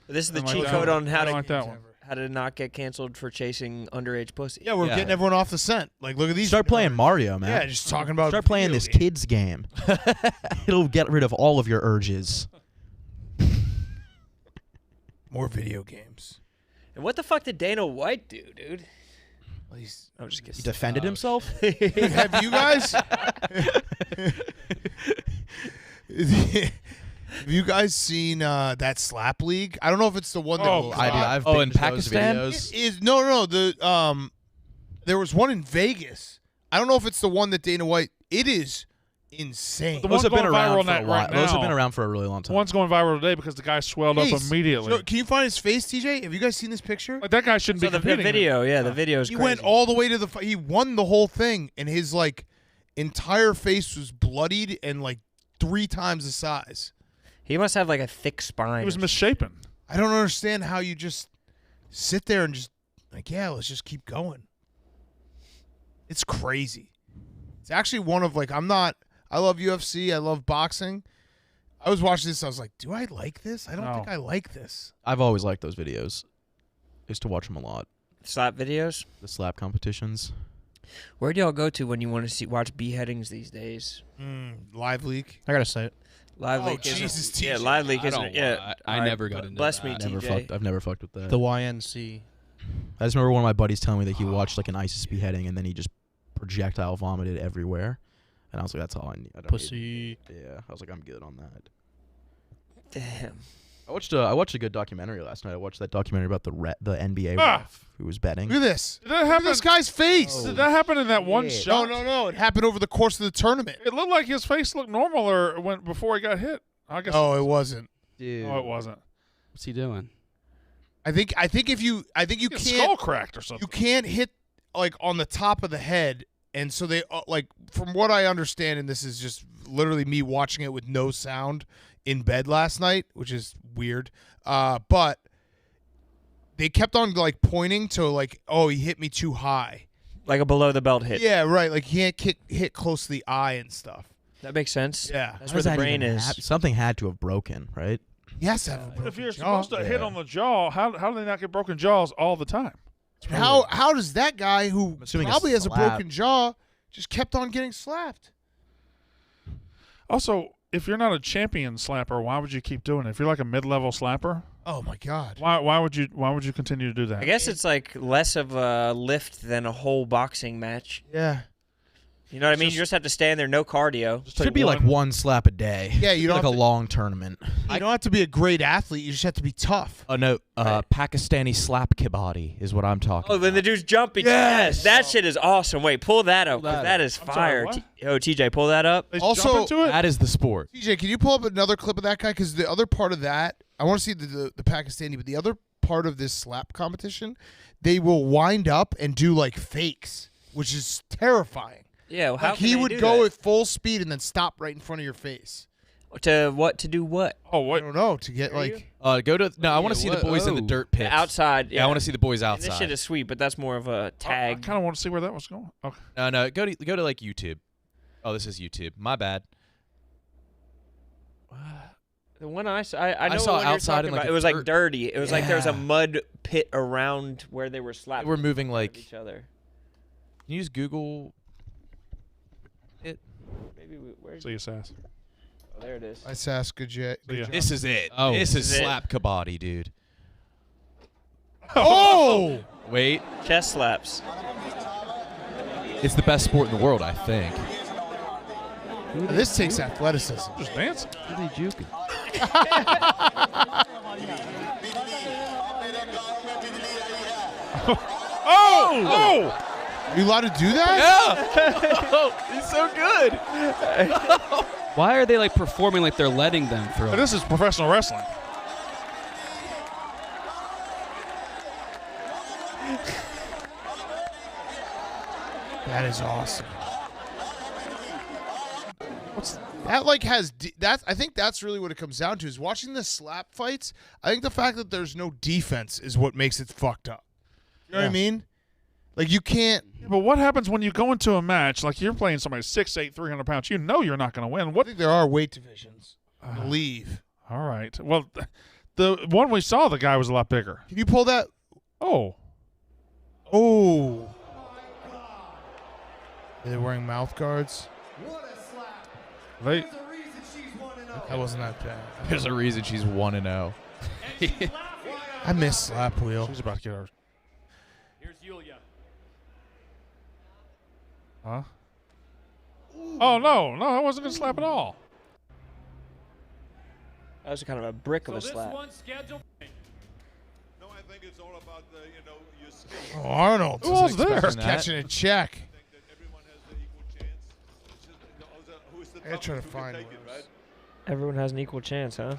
This is the I like cheat that code one. on how I to like that one. how to not get canceled for chasing underage pussy. Yeah, we're Yeah. getting everyone off the scent. Like, look at these. Start playing nerds. Mario, man. Yeah, just talking about. Start playing video this games. kids game. It'll get rid of all of your urges. More video games. And what the fuck did Dana White do, dude? Well, he's- I'm just He kidding. defended himself. Have you guys? Have you guys seen that slap league? I don't know if it's the one that Oh, I've Oh, in binged those Pakistan? videos. It is no. The there was one in Vegas. I don't know if it's the one that Dana White. It is insane. The Those one have been going viral around on for a that while. right Those have now. been around for a really long time. One's going viral today because the guy swelled up Face. immediately. So, can you find his face, TJ? Have you guys seen this picture? Like that guy shouldn't So be the competing. video, yeah, the video is He crazy. went all the way to the. He won the whole thing, and his like entire face was bloodied and like 3 times the size. He must have like a thick spine. He was or misshapen. I don't understand how you just sit there and just like, yeah, let's just keep going. It's crazy. It's actually one of like I love UFC, I love boxing. I was watching this, I was like, do I like this? I don't No. think I like this. I've always liked those videos. I used to watch them a lot. slap videos. The slap competitions. Where do y'all go to when you want to watch beheadings these days? Live leak. I gotta say it. Live Oh, leak isn't. Jesus, Yeah, TJ. live leak I isn't. don't Yeah, wa- I Alright, never got into bless that. me, TJ. I've never fucked with that. The YNC. I just remember one of my buddies telling me that he watched like an ISIS beheading and then he just projectile vomited everywhere, and I was like, that's all I need. I don't Pussy. Need, yeah, I was like, I'm good on that. Damn. I watched a good documentary last night. I watched that documentary about the NBA Ah. ref who was betting. Look at this. Did that Look at happen? this guy's face. Did that happen in that one shit. shot? No. It happened over the course of the tournament. It looked like his face looked normal or went before he got hit. I guess. Oh, it wasn't. Dude. No, it wasn't. What's he doing? I think you His can't skull cracked or something. you can't hit like on the top of the head, and so they like from what I understand, and this is just literally me watching it with no sound in bed last night, which is weird. But they kept on like pointing to like, oh, he hit me too high. Like a below the belt hit. Yeah, right. Like he can't hit close to the eye and stuff. That makes sense. Yeah. That's How where does the that brain even is. something had to have broken, right? Yes, have a If broken you're jaw. supposed to hit Yeah. on the jaw, how do they not get broken jaws all the time? How does that guy who assuming a probably has a slap. broken jaw just kept on getting slapped? Also, if you're not a champion slapper, why would you keep doing it? If you're like a mid-level slapper, Oh my God. why would you continue to do that? I guess it's like less of a lift than a whole boxing match. Yeah. You know what I mean? You just have to stand there, no cardio. Just take Should be like one slap a day. Yeah, you don't like have a to- long tournament. You don't have to be a great athlete. You just have to be tough. Oh no, Pakistani slap kebabdi is what I'm talking. Oh, when the dude's jumping. Yes! That shit is awesome. Wait, pull that up. 'Cause that is I'm sorry, fire. what? TJ, pull that up. They Also- jump into it? That is the sport. TJ, can you pull up another clip of that guy? Because the other part of that, I want to see the Pakistani, but the other part of this slap competition, they will wind up and do like fakes, which is terrifying. Yeah, well, how Like can he they would do go that? at full speed and then stop right in front of your face. To do what? Oh, I what? don't know, to get like Go to I want to see the boys in the dirt pits. Outside. Yeah, I want to see the boys And outside. this shit is sweet, but that's more of a I tag. kind of want to see where that was going. Okay. No, go to like YouTube. Oh, this is YouTube. My bad. The one I saw, I know saw what you're outside talking in, like, about. a It was like dirt- dirty. It was like there was a Yeah. mud pit around where they were slapping. We're moving like. each other. Can you use Google? Maybe where's See you, Sass. oh, there it is. I sass good jet. See ya. This is it. Oh. This is This is it. slap kabaddi, dude. Oh! Wait, Chest slaps. it's the best sport in the world, I think. This takes athleticism. Just dancing. Who are they juking? Oh! Are you allowed to do that? Yeah. It's so good. Why are they like performing like they're letting them throw? Oh! This is professional wrestling. That is awesome. What's that like? That I think that's really what it comes down to is watching the slap fights. I think the fact that there's no defense is what makes it fucked up. You know what I mean? Like you can't. Yeah, but what happens when you go into a match like you're playing somebody 6'8", 300 pounds? You know you're not going to win. I What? think there are weight divisions. I believe. All right. Well, the one we saw, the guy was a lot bigger. Can you pull that? Oh. Oh. Are they wearing mouth guards? They. That wasn't that bad. There's a reason she's 1-0. I miss slap wheel. She's about to get her. Here's Yulia. Huh? Oh no, I wasn't gonna slap at all. That was kind of a brick of So a this slap. one's scheduled. No, I think it's all about the, your skill. Oh, Arnold. Who else there? Just catching a check. I think that everyone has the equal chance. It's just, who is the I gotta try to toughest who can find take it, one. right? Everyone has an equal chance, huh?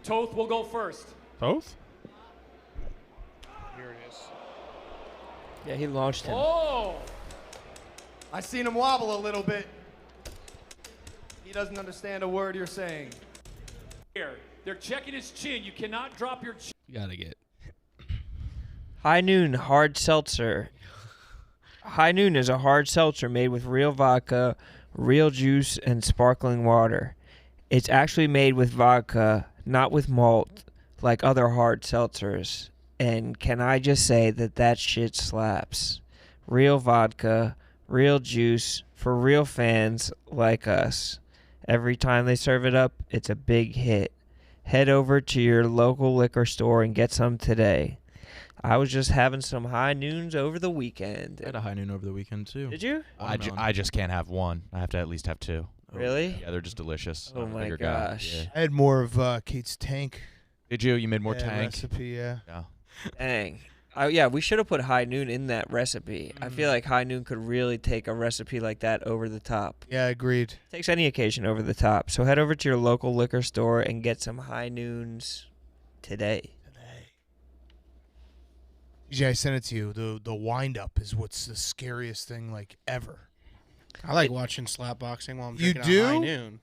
Toth will go first. Both? Here it is. Yeah, he launched him. Oh! I seen him wobble a little bit. He doesn't understand a word you're saying. Here. They're checking his chin. You cannot drop your chin. You gotta get. High Noon Hard Seltzer. High Noon is a hard seltzer made with real vodka, real juice, and sparkling water. It's actually made with vodka, not with malt, like other hard seltzers. And can I just say that shit slaps? Real vodka, real juice, for real fans like us. Every time they serve it up, it's a big hit. Head over to your local liquor store and get some today. I was just having some High Noons over the weekend. I had a high noon over the weekend too. Did you? Watermelon. I just can't have one. I have to at least have two. Really? Yeah, they're just delicious. Oh I'm a my bigger guy. gosh. Yeah. I had more of Kate's tank. Did you? You made more Yeah, tank. recipe. Yeah. Yeah. Dang. Yeah, we should have put High Noon in that recipe. I feel like High Noon could really take a recipe like that over the top. Yeah, agreed. Takes any occasion over the top. So head over to your local liquor store and get some High Noons today. DJ, I sent it to you. The wind up is what's the scariest thing like ever. I like watching slap boxing while I'm You drinking a high do? noon.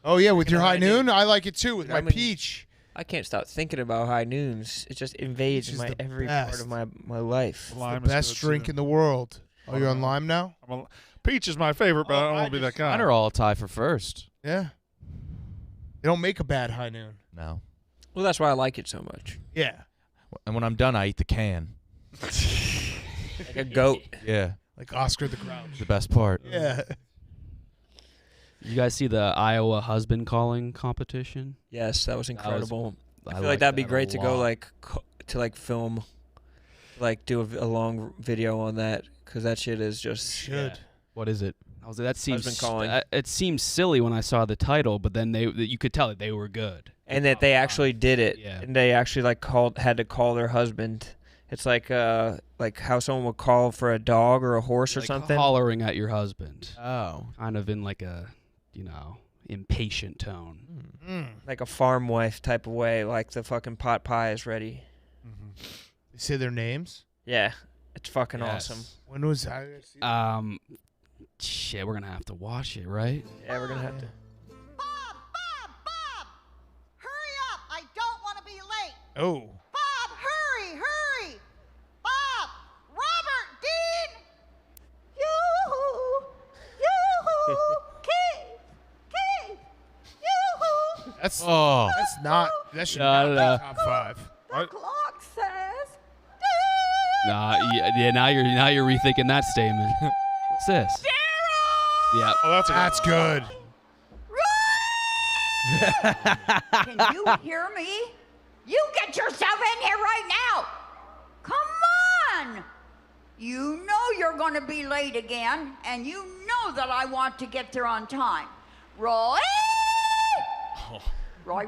Oh yeah, with Drinking your a high high noon. noon, I like it too with my I mean- peach. I can't stop thinking about High Noons. It just invades Peach is my the every part best. of my life. Lime The is best good, drink too. in the world. Oh, you're on lime now? Peach is my favorite, but I don't want to be that guy. Mine are all tie for first. Yeah. They don't make a bad high noon. No. Well, that's why I like it so much. Yeah. And when I'm done, I eat the can. Like a goat. Yeah. Like Oscar the Grouch. The best part. Yeah. You guys see the Iowa husband calling competition? Yes, that was incredible. I feel like like that'd be that a great to go lot. to film, like do a long video on that because that shit is just Should. What is it? I was like, that seems Husband calling. It seems silly when I saw the title, but then you could tell that they were good. And that they actually did it. Yeah. And they actually had to call their husband. It's like how someone would call for a dog or a horse or Like something. hollering at your husband, Oh. kind of in like a impatient tone. Like a farm wife type of way, like the fucking pot pie is ready. They say their names. Yeah. It's fucking Yes. awesome. When was I? Shit, we're gonna have to watch it, right? Yeah, we're gonna have to. Bob! Hurry up! I don't want to be late. Oh. Bob, hurry! Bob! Robert! Dean! Yoo-hoo! Keith! Yoo-hoo! That's Oh. that's not. That should No, not no. be top 5. The clock says... Nah, yeah. Now you're rethinking that statement. What's this? Yeah. Oh, that's a good That's good. Can you hear me? You get yourself in here right now! Come on! You know you're going to be late again, and you know that I want to get there on time. Roy! Roy!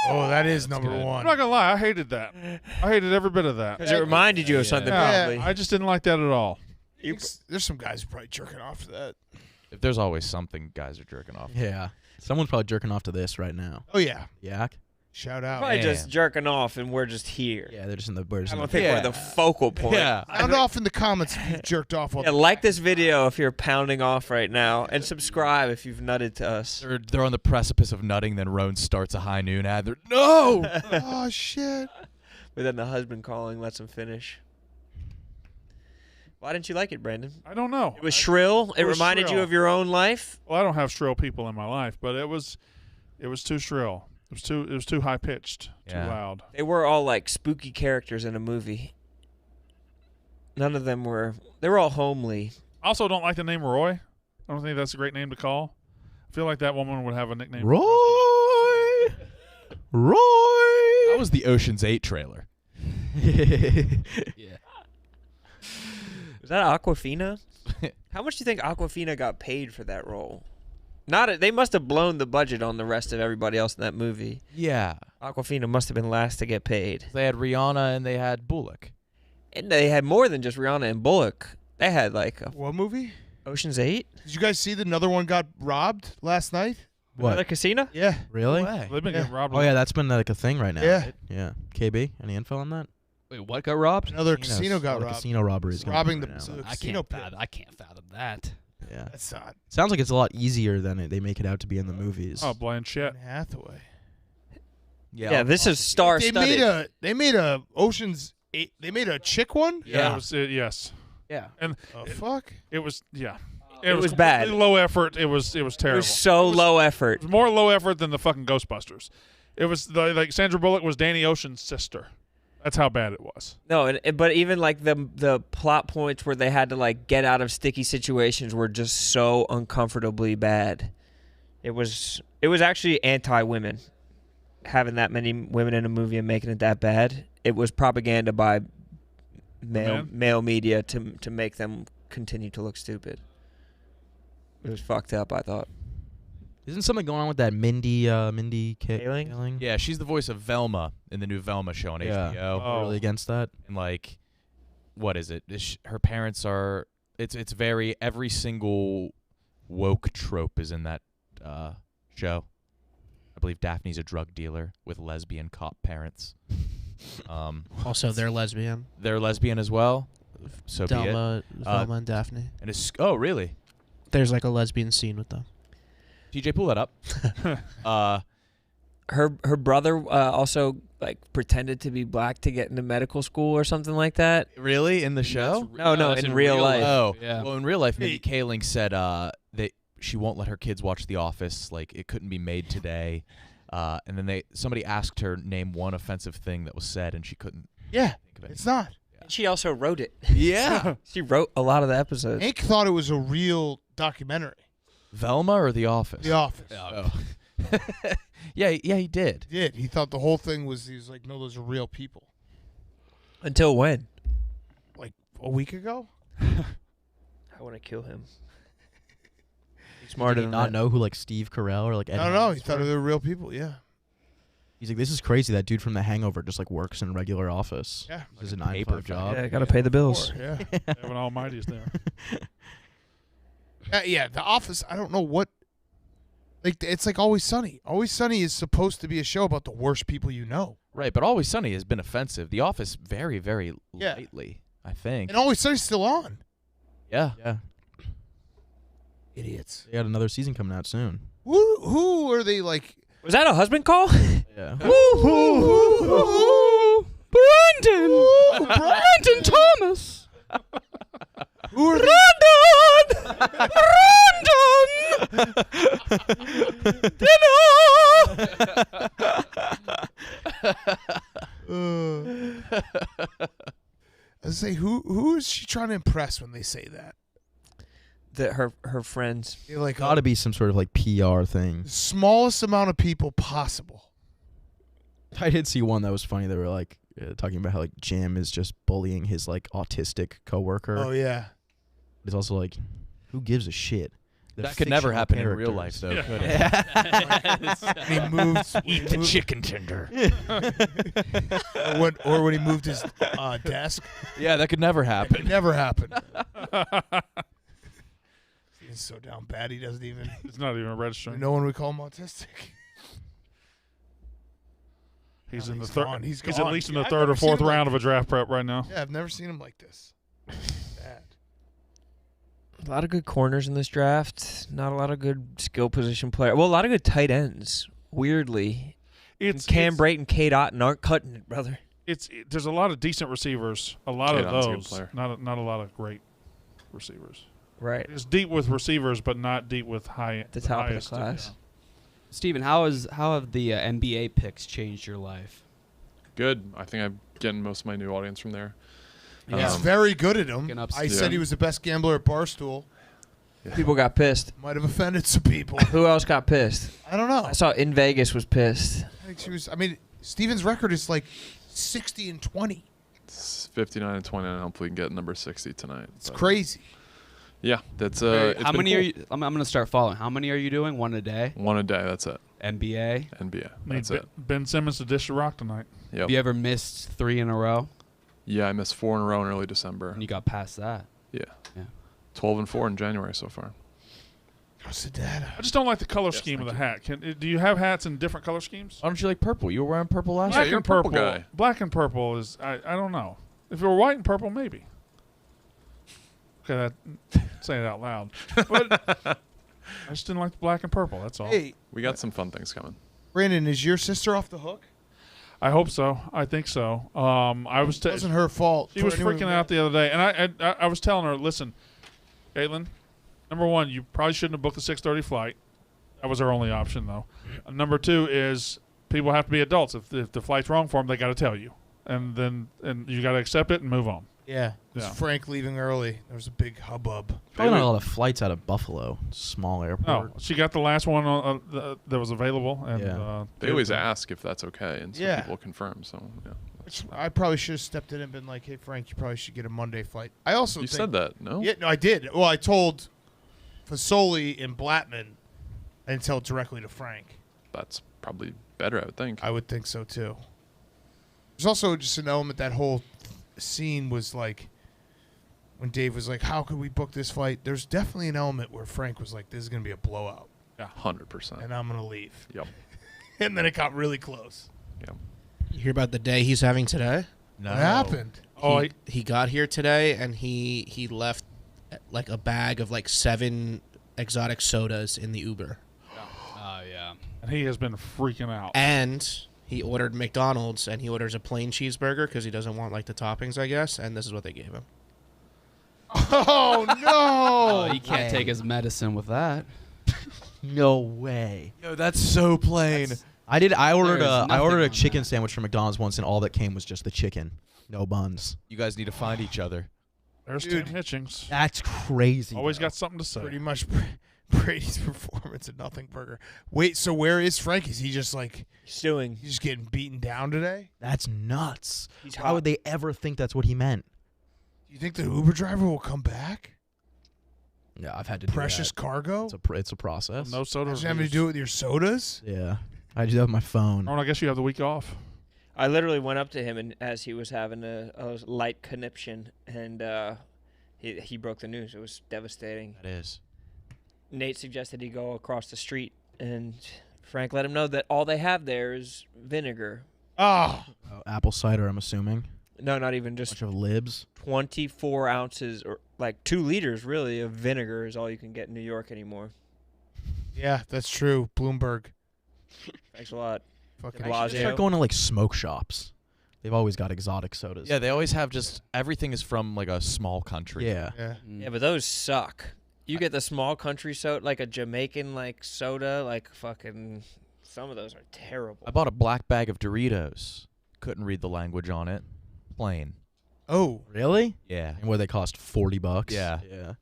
Oh, that is number good. I'm one. not gonna lie, I hated that. I hated every bit of that. Because it reminded you of something, Yeah. probably. I just didn't like that at all. There's some guys probably jerking off to that. If there's always something guys are jerking off. Yeah. Someone's probably jerking off to this right now. Oh yeah. Yak? Shout out. Probably Man. just jerking off, and we're just here. Yeah, they're just in the I birds. don't think we're the focal point. Yeah. Sound off in the comments if you jerked off. While Yeah, like this video if you're pounding off right now, and subscribe if you've nutted to us. They're on the precipice of nutting, then Roan starts a high noon ad. They're, no! Oh shit. But then the husband calling lets him finish. Why didn't you like it, Brandon? I don't know. It was shrill. It was reminded you shrill. of your own life. Well, I don't have shrill people in my life, but it was too shrill. It was too high pitched, Yeah. too loud. They were all like spooky characters in a movie. None of them were. They were all homely. I also don't like the name Roy. I don't think that's a great name to call. I feel like that woman would have a nickname. Roy! Roy! That was the Ocean's 8 trailer. Yeah. Was that Aquafina? How much do you think Aquafina got paid for that role? They must have blown the budget on the rest of everybody else in that movie. Yeah. Aquafina must have been last to get paid. They had Rihanna and they had Bullock. And they had more than just Rihanna and Bullock. They had like What movie? Ocean's 8? Did you guys see that another one got robbed last night? What? Another casino? Yeah. Really? They've been getting robbed. Oh, yeah, that's been like a thing right now. Yeah. right? Yeah. KB, any info on that? Wait, what got robbed? Another Casinos. casino got A lot of robbed. Casino robberies. going Robbing on the right now. so I casino can't fathom. I can't fathom that. Yeah. That's not Sounds like it's a lot easier than they make it out to be in the movies. Oh, Blanchett. Anne Hathaway. Yeah, this is star-studded. They made a Ocean's 8. They made a chick one. Yeah. Yes. Yeah. And Oh fuck. it was, yeah. It was bad. completely low effort. It was It terrible. was so low It effort. was more low effort than the fucking Ghostbusters. It was like Sandra Bullock was Danny Ocean's sister. That's how bad it was. No, but even like the plot points where they had to like get out of sticky situations were just so uncomfortably bad. It was actually anti-women having that many women in a movie and making it that bad. It was propaganda by male media to make them continue to look stupid. It was fucked up, I thought. Isn't something going on with that Mindy Kaling? Kaling? Yeah, she's the voice of Velma in the new Velma show on Yeah. HBO. Oh. Really against that? And like, what is it? Her parents are. It's very every single woke trope is in that show. I believe Daphne's a drug dealer with lesbian cop parents. Also, they're lesbian. They're lesbian as well. So be it. Velma and Daphne. And it's really. There's like a lesbian scene with them. TJ, pull that up. Her brother also like pretended to be black to get into medical school or something like that. Really? In the show? No, that's in real life. Oh, Yeah. well, in real life, Mindy Kaling said that she won't let her kids watch The Office. Like, it couldn't be made today. And then somebody asked her name one offensive thing that was said, and she couldn't Yeah. think of It's anything. not. She also wrote it. Yeah. She wrote a lot of the episodes. Hank thought it was a real documentary. Velma or The Office? The Office. Oh. yeah, he did. He did. He thought the whole thing was. He was like, no, those are real people. Until when? Like a week ago. I want to kill him. He's Did smarter he than not that. know who like Steve Carell or like Ed I don't know. Helms He thought were? they were real people. Yeah. He's like, this is crazy. That dude from The Hangover just like works in a regular office. Yeah. This is a Like a 9 to paper 5 job. Yeah, gotta pay the bills. Yeah. Evan Almighty's there. Yeah. The Office. I don't know what. Like it's like Always Sunny. Always Sunny is supposed to be a show about the worst people you know. Right, but Always Sunny has been offensive. The Office very, very Yeah. lightly, I think. And Always Sunny's still on. Yeah. Yeah. Idiots. They got another season coming out soon. Who are they like? Was that a husband call? Yeah. Brandon! Brandon Thomas! Who are I say who is she trying to impress when they say that? Her friends. They're like Got to be some sort of like PR thing. the smallest amount of people possible. I did see one that was funny. They were like talking about how like Jim is just bullying his like autistic coworker. Oh yeah. It's also like, who gives a shit? They're That could never fictional happen in real life, characters. though, could it? When he moves, Eat the chicken tender. or when he moved his desk. Yeah, that could never It happen. never happened. He's so down bad he doesn't even. It's not even registering. No one would call him autistic. He's No, in the he's third. gone. He's He's gone. at least in the I've third never or seen fourth him like round of a this. draft prep right now. Yeah, I've never seen him like this. Bad. A lot of good corners in this draft. Not a lot of good skill position player. Well, a lot of good tight ends. Weirdly, Cam Brate and Kate Otten aren't cutting it, brother. There's a lot of decent receivers. A lot Kate of Otten's a good those. player. Not a lot of great receivers. Right. It's deep with receivers, but not deep with high. The top of the highest, class. Steven, how have the NBA picks changed your life? Good. I think I'm getting most of my new audience from there. He's very good at them. Getting I Yeah. said he was the best gambler at Barstool. People got pissed. Might have offended some people. Who else got pissed? I don't know. I saw In Vegas was pissed. I think she was. I mean, Steven's record is like 60-20. It's 59 and 20, and hopefully we can get number 60 tonight. It's But, crazy. Yeah, that's it's How been many cool. are you? I'm going to start following. How many are you doing? One a day? One a day. That's it. NBA? NBA. Need That's it. Ben Simmons to dish the rock tonight. Yep. Have you ever missed 3 in a row? Yeah, I missed 4 in a row in early December. And you got past that? Yeah. Yeah. 12 and 4 in January so far. How's the data? I just don't like the color scheme of the thank hat. Do you have hats in different color schemes? Why don't you like purple? You were wearing purple last Yeah, Black year. you're and a purple purple. guy. Black and purple is. I don't know. If it were white and purple, maybe. Okay, say it out loud. But I just didn't like the black and purple. That's all. Hey, We got some fun things coming. Brandon, is your sister off the hook? I hope so. I think so. I was. It wasn't her fault. She was For anyone freaking who- out the other day, and I was telling her, listen, Caitlin, number one, you probably shouldn't have booked the 6:30 flight. That was our only option, though. Number two is people have to be adults. If the flight's wrong for them, they got to tell you, and you got to accept it and move on. Yeah. It was Yeah. Frank leaving early. There was a big hubbub. Probably not a lot of flights out of Buffalo. Small airport. No, she got the last one that was available, and Yeah. They always ask if that's okay, and so Yeah. people confirm. So yeah. I probably should have stepped in and been like, "Hey, Frank, you probably should get a Monday flight." I also You think, said that, no? Yeah, no, I did. Well, I told Fasoli and Blattman. I didn't tell it directly to Frank. That's probably better, I would think. I would think so too. There's also just an element that whole scene was like when Dave was like, "How could we book this flight?" There's definitely an element where Frank was like, "This is gonna be a blowout, 100%. and I'm gonna leave." Yep. And then it got really close. Yep. You hear about the day he's having today? What happened? Oh, he got here today and he left like a bag of like 7 exotic sodas in the Uber. Oh, yeah. and he has been freaking out. And he ordered McDonald's and he orders a plain cheeseburger because he doesn't want like the toppings, I guess. And this is what they gave him. Oh no! Oh, he can't take his medicine with that. No way. Yo, that's so plain. I ordered There's a nothing on chicken that. sandwich from McDonald's once, and all that came was just the chicken, no buns. You guys need to find each other. There's Dude. Tim Hitchings. That's crazy. Always though. got something to say. Pretty much Brady's performance at Nothing Burger. Wait, so where is Frank? Is he just like Stewing. he's just getting beaten down today? That's nuts. He's Why hot. would they ever think that's what he meant? Do you think the Uber driver will come back? Yeah, I've had to do Precious that. cargo. It's a process. No soda. Does it have to do it with your sodas? Yeah, I do that with my phone. I guess you have the week off. I literally went up to him and as he was having a light conniption, and he broke the news. It was devastating. That is. Nate suggested he go across the street, and Frank let him know that all they have there is vinegar. Oh, Apple cider, I'm assuming. No, not even just Bunch of libs. 24 ounces or like 2 liters really of vinegar is all you can get in New York anymore. yeah, that's true. Bloomberg. Thanks a lot. Fucking Blasio. Just start going to like smoke shops. They've always got exotic sodas. Yeah, they always have just everything is from like a small country. Yeah. Yeah. Mm. Yeah, but those suck. You get the small country soda, like a Jamaican like soda, like fucking. Some of those are terrible. I bought a black bag of Doritos. Couldn't read the language on it. Plain. Oh, Really? Yeah. And where they cost $40. Yeah. Yeah.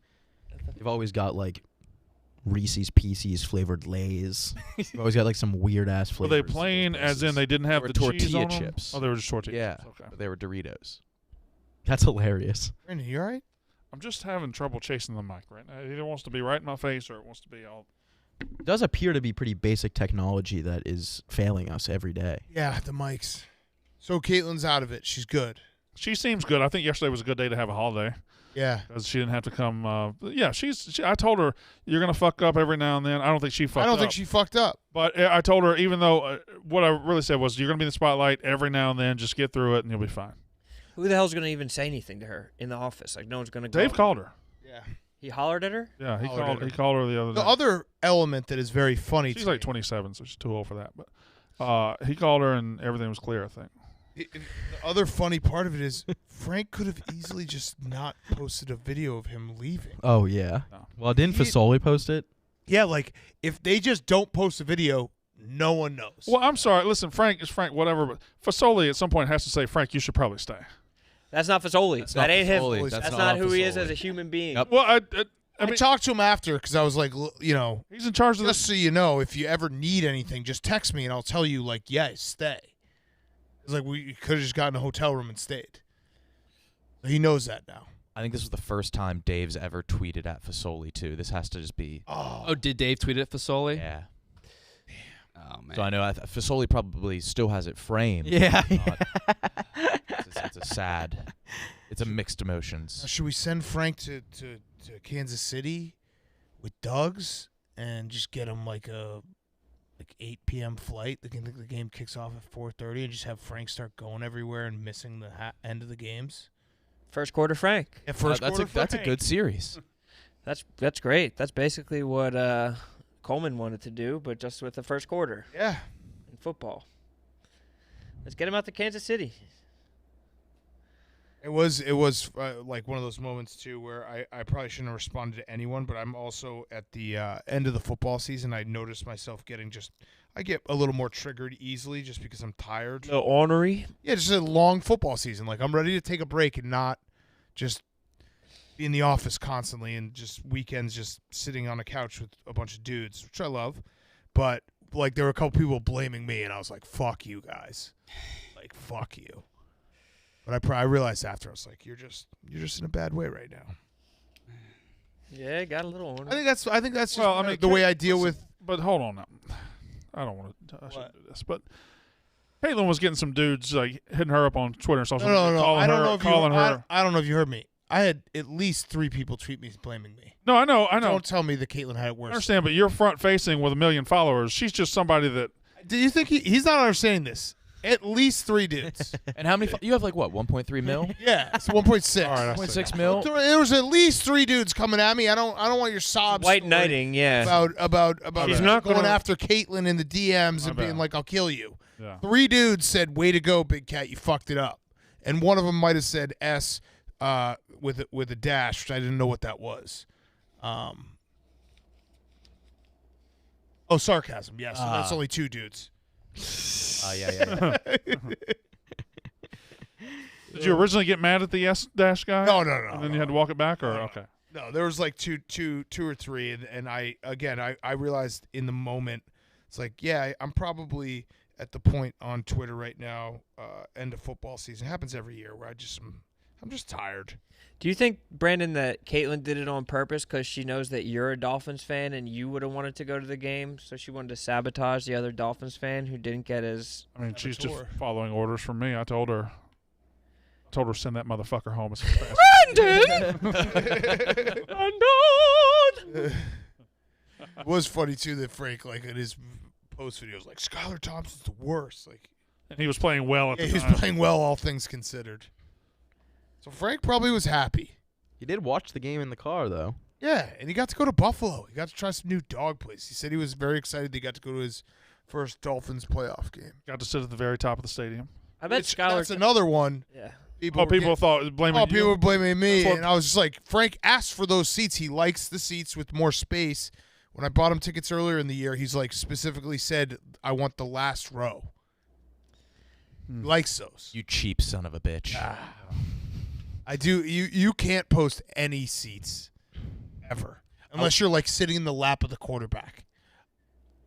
They've always got like Reese's Pieces flavored Lay's. They've always got like some weird ass Were flavors. they plain as in they didn't have They the were cheese tortilla on 'em? chips. Oh, they were just tortilla Yeah. chips. Okay. But they were Doritos. That's hilarious. Brandon, you all right? I'm just having trouble chasing the mic right now. It either wants to be right in my face or it wants to be all. It does appear to be pretty basic technology that is failing us every day. Yeah, the mics. So Caitlin's out of it. She's good. She seems good. I think yesterday was a good day to have a holiday Yeah. because she didn't have to come. Yeah, I told her you're gonna fuck up every now and then. I don't think she fucked up. I don't think she fucked up. But I told her, even though what I really said was, you're gonna be in the spotlight every now and then. Just get through it, and you'll be fine. Who the hell's gonna even say anything to her in the office? Like no one's gonna. Dave go. called her. Yeah. He hollered at her. Yeah, he Hollered called. at her. He called her the other day. The other element that is very funny She's to like me, 27, so she's too old for that. But he called her, and everything was clear. I think. the other funny part of it is Frank could have easily just not posted a video of him leaving. Oh, yeah. No. Well, didn't He- Fasoli post it? Yeah, like if they just don't post a video, no one knows. Well, I'm sorry. Listen, Frank is Frank. Whatever. But Fasoli at some point has to say, Frank, you should probably stay. That's not Fasoli. That's that not ain't him. Fasoli. That's, That's not not who he is Fasoli. as a human being. Yep. Well, I I mean, talked to him after because I was like, you know, he's in charge of just this. so you know, if you ever need anything, just text me and I'll tell you, like, yeah, stay. It's like we could have just gotten a hotel room and stayed. He knows that now. I think this was the first time Dave's ever tweeted at Fasoli too. This has to just be. Oh, did Dave tweet it at Fasoli? Yeah. Oh man. So I know Fasoli probably still has it framed. Yeah. It's a sad. It's a mixed emotions. Should we send Frank to Kansas City with Doug's and just get him like a 8 p.m. flight? The game kicks off at 4:30, and just have Frank start going everywhere and missing the end of the games. First quarter, Frank. At first That's quarter, a Frank. good series. That's great. That's basically what Coleman wanted to do, but just with the first quarter Yeah. in football. Let's get him out to Kansas City. It was like one of those moments too where I probably shouldn't have responded to anyone, but I'm also at the end of the football season. I noticed myself I get a little more triggered easily just because I'm tired. The ornery. Yeah, just a long football season. Like I'm ready to take a break and not just be in the office constantly and just weekends just sitting on a couch with a bunch of dudes, which I love. But like there were a couple people blaming me, and I was like, "Fuck you guys," like "fuck you." But I realized after I was like, "You're just in a bad way right now." Yeah, got a little ornery. I think that's just Well, I mean, the way I deal with. But hold on now. I don't want to. I shouldn't do this. But Caitlin was getting some dudes like hitting her up on Twitter and social media, No. calling I don't her, know if calling her. I don't know if you heard me. I had at least 3 people tweet me blaming me. No, I know. Don't tell me that Caitlin had it I worse. understand, but you're front facing with 1 million followers. She's just somebody that. Do you think he's not understanding this? At least 3 dudes. And how many? You have like what? 1.3 mil? Yeah, it's 1.6. All right, 1.6 mil. There was at least 3 dudes coming at me. I don't want your sob White story knighting, yeah. about She's people not going gonna- after Caitlin in the DMs My and being bad. like, "I'll kill you." Yeah. 3 dudes said, "Way to go, Big Cat! You fucked it up," and one of them might have said S with a dash, which I didn't know what that was. Sarcasm. Yes, so that's only 2 dudes. Yeah. Did you originally get mad at the S dash guy? No. And then you had to walk it back, or okay. No, there was like two or three, and I realized in the moment, it's like, yeah, I'm probably at the point on Twitter right now, end of football season. It happens every year where I just am I'm just tired. Do you think, Brandon, that Caitlin did it on purpose because she knows that you're a Dolphins fan and you would have wanted to go to the game, so she wanted to sabotage the other Dolphins fan who didn't get as... I mean, she's just tour. following orders from me. I told her send that motherfucker home as fast as It was funny too that Frank, like in his post video, was like, Skylar Thompson's the worst. Like, And he was playing well at yeah, the he time. was playing well, all things considered. So Frank probably was happy. He did watch the game in the car though. Yeah, and he got to go to Buffalo. He got to try some new dog place. He said he was very excited that he got to go to his first Dolphins playoff game. Got to sit at the very top of the stadium. I bet Which, Skylar... that's another one. Yeah. People Thought blaming you. people were blaming me, That's what- and I was just like, Frank asked for those seats. He likes the seats with more space. When I bought him tickets earlier in the year, he's like specifically said, I want the last row. He likes those. You cheap son of a bitch. I do. You can't post any seats ever unless you're like sitting in the lap of the quarterback.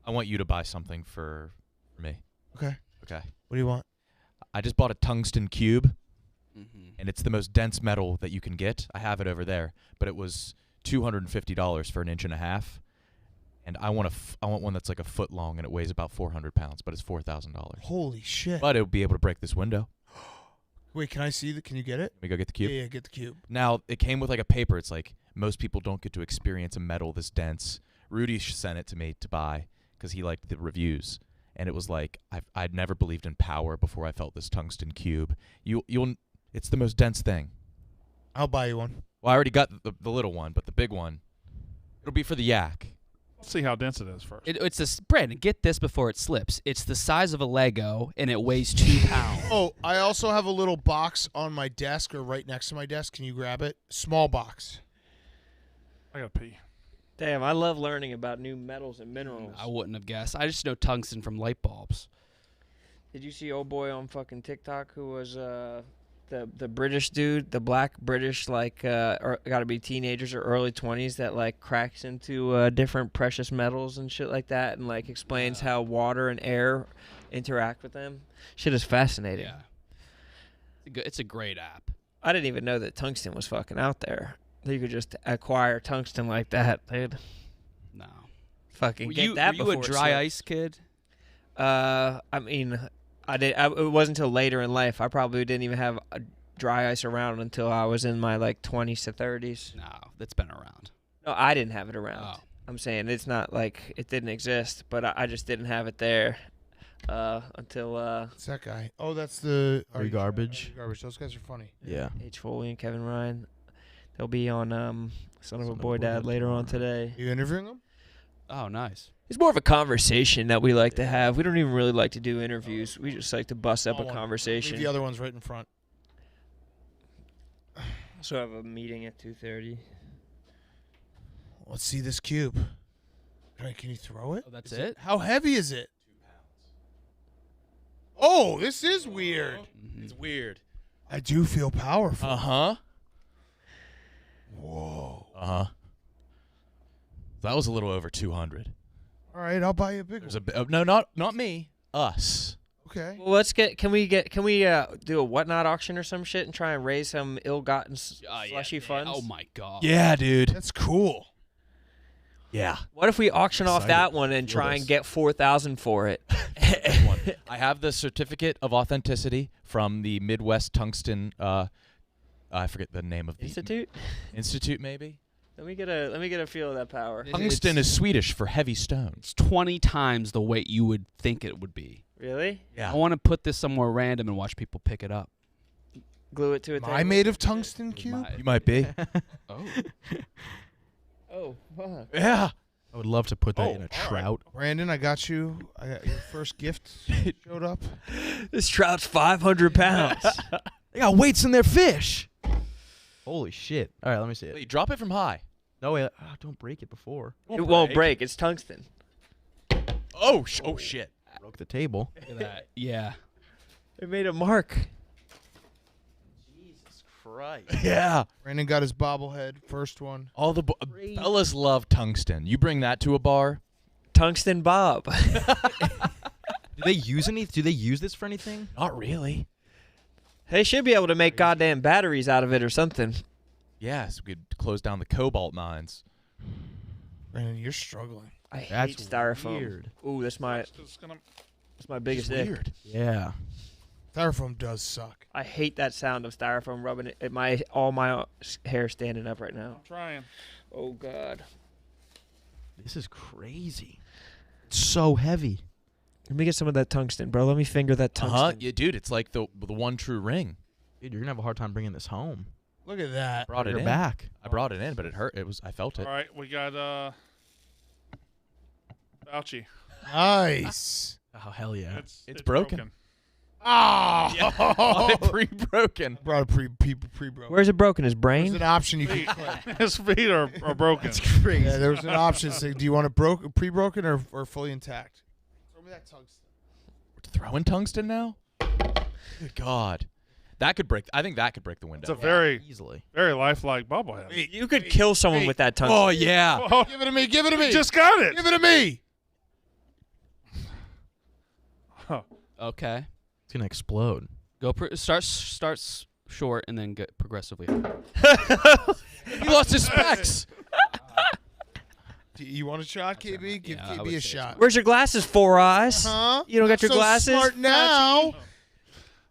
I want you to buy something for me. Okay. Okay. What do you want? I just bought a tungsten cube, and it's the most dense metal that you can get. I have it over there, but it was $250 for 1.5 inches. And I want I want one that's like a foot long, and it weighs about 400 pounds, but it's $4,000. Holy shit! But it'll be able to break this window. Wait, can I see that? Can you get it? Let me go get the cube. Yeah, get the cube. Now, it came with like a paper. It's like most people don't get to experience a metal this dense. Rudy sent it to me to buy because he liked the reviews. And it was like, I'd never believed in power before I felt this tungsten cube. It's the most dense thing. I'll buy you one. Well, I already got the little one, but the big one, it'll be for the yak. Let's see how dense it is first. It's a Brandon, get this before it slips. It's the size of a Lego, and it weighs 2 pounds. Oh, I also have a little box on my desk or right next to my desk. Can you grab it? Small box. I gotta pee. Damn, I love learning about new metals and minerals. I wouldn't have guessed. I just know tungsten from light bulbs. Did you see old boy on fucking TikTok who was the British dude, the black British, like got to be teenagers or early 20s that like cracks into different precious metals and shit like that, and like explains how water and air interact with them. Shit is fascinating. Yeah, it's a great app. I didn't even know that tungsten was fucking out there. You could just acquire tungsten like that, dude. No, Fucking were get you, that were you before a it dry slips. ice kid? I mean, it wasn't until later in life. I probably didn't even have a dry ice around until I was in my like 20s to 30s. No, that's been around. No, I didn't have it around. Oh. I'm saying it's not like it didn't exist, but I just didn't have it there until It's that guy. Oh, that's the Are you garbage? Garbage. Those guys are funny. Yeah. H. Foley and Kevin Ryan. They'll be on Son of a Boy Dad later on today. Are you interviewing them? Oh, nice. It's more of a conversation that we like to have. We don't even really like to do interviews. We just like to bust up a conversation. Leave the other ones right in front. So I have a meeting at 2:30. Let's see this cube. Can you throw it? Oh, that's it? How heavy is it? 2 pounds. Oh, this is weird. It's weird. I do feel powerful. Uh-huh. Whoa. Uh-huh. That was a little over 200. All right, I'll buy you a big There's one. no, not me. Us. Okay. Well, let's get. Can we do a whatnot auction or some shit and try and raise some ill-gotten slushy funds? Oh my god. Yeah, dude. That's cool. Yeah. What if we auction off excited. that one and Feel try this. and get 4,000 for it? I have the certificate of authenticity from the Midwest Tungsten. I forget the name of the Institute, maybe. Let me get a feel of that power. Tungsten is Swedish for heavy stones. It's 20 times the weight you would think it would be. Really? Yeah. I want to put this somewhere random and watch people pick it up. Glue it to a Am table. I made of tungsten cube? You might be. Oh. Oh, fuck. Yeah. I would love to put that Oh, in a all trout. Brandon, I got you. I got your first gift showed up. This trout's 500 pounds. They got weights in their fish. Holy shit. All right, let me see it. Wait, drop it from high. No, wait. Don't break it before. It won't break. It's tungsten. Oh shit. Broke the table. Look at that. Yeah. It made a mark. Jesus Christ. Yeah. Brandon got his bobblehead, first one. All the fellas love tungsten. You bring that to a bar. Tungsten Bob. Do they use this for anything? Not really. They should be able to make goddamn batteries out of it or something. Yes, we could close down the cobalt mines. Brandon, you're struggling. I hate That's styrofoam. weird. Ooh, that's my biggest ick. Weird. Yeah. Styrofoam does suck. I hate that sound of styrofoam rubbing it. All my hair standing up right now. I'm trying. Oh God. This is crazy. It's so heavy. Let me get some of that tungsten, bro. Let me finger that tungsten. Yeah, dude, it's like the one true ring. Dude, you're gonna have a hard time bringing this home. Look at that. Brought it You're in. back. I brought it in, but it hurt. I felt it. All right, we got Fauci. Nice. Oh hell yeah. It's broken. Oh, Pre-broken. brought a pre-broken. Where's it broken? His There's brain? an option you can click. His feet are broken. Crazy. Yeah, there was an option saying, do you want it pre-broken or fully intact? Throw me that tungsten. We're throwing tungsten now? Good God. That could break. I think that could break the window. It's a very, Easily. very lifelike bobblehead. You could kill someone with that tungsten. Oh, yeah. Oh, Give it to me. Give it to me. just got it. Give it to me. Okay. It's gonna explode. Go starts short and then get progressively. He lost his specs. Do you want a shot, KB? Give Yeah, I KB would a say shot. Where's your glasses, Four Eyes? Huh? You don't got your so glasses? Smart now.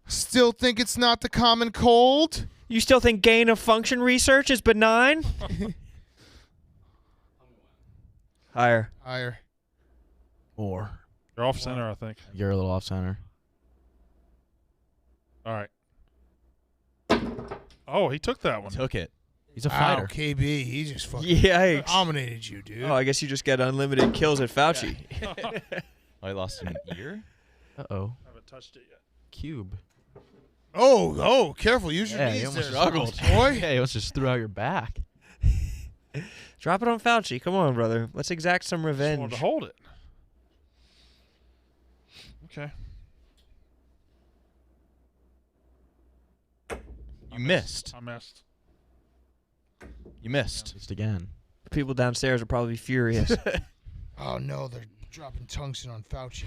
Still think it's not the common cold? You still think gain of function research is benign? Higher. Higher. Or You're off center, I think. you're a little off center. All right. Oh, he took that one. Took it. He's a Wow, fighter. KB, he just fucking Yikes. dominated you, dude. Oh, I guess you just got unlimited kills at Fauci. Oh, I lost an ear? Uh-oh. Haven't touched it yet. Cube. Oh, careful. Use your Yeah, knees you almost there. struggled. Boy. Yeah, he almost just threw out your back. Drop it on Fauci. Come on, brother. Let's exact some Just wanted revenge. to hold it. Okay. You missed. I missed. You missed. Just again. People downstairs will probably be furious. Oh, no, they're dropping tungsten on Fauci.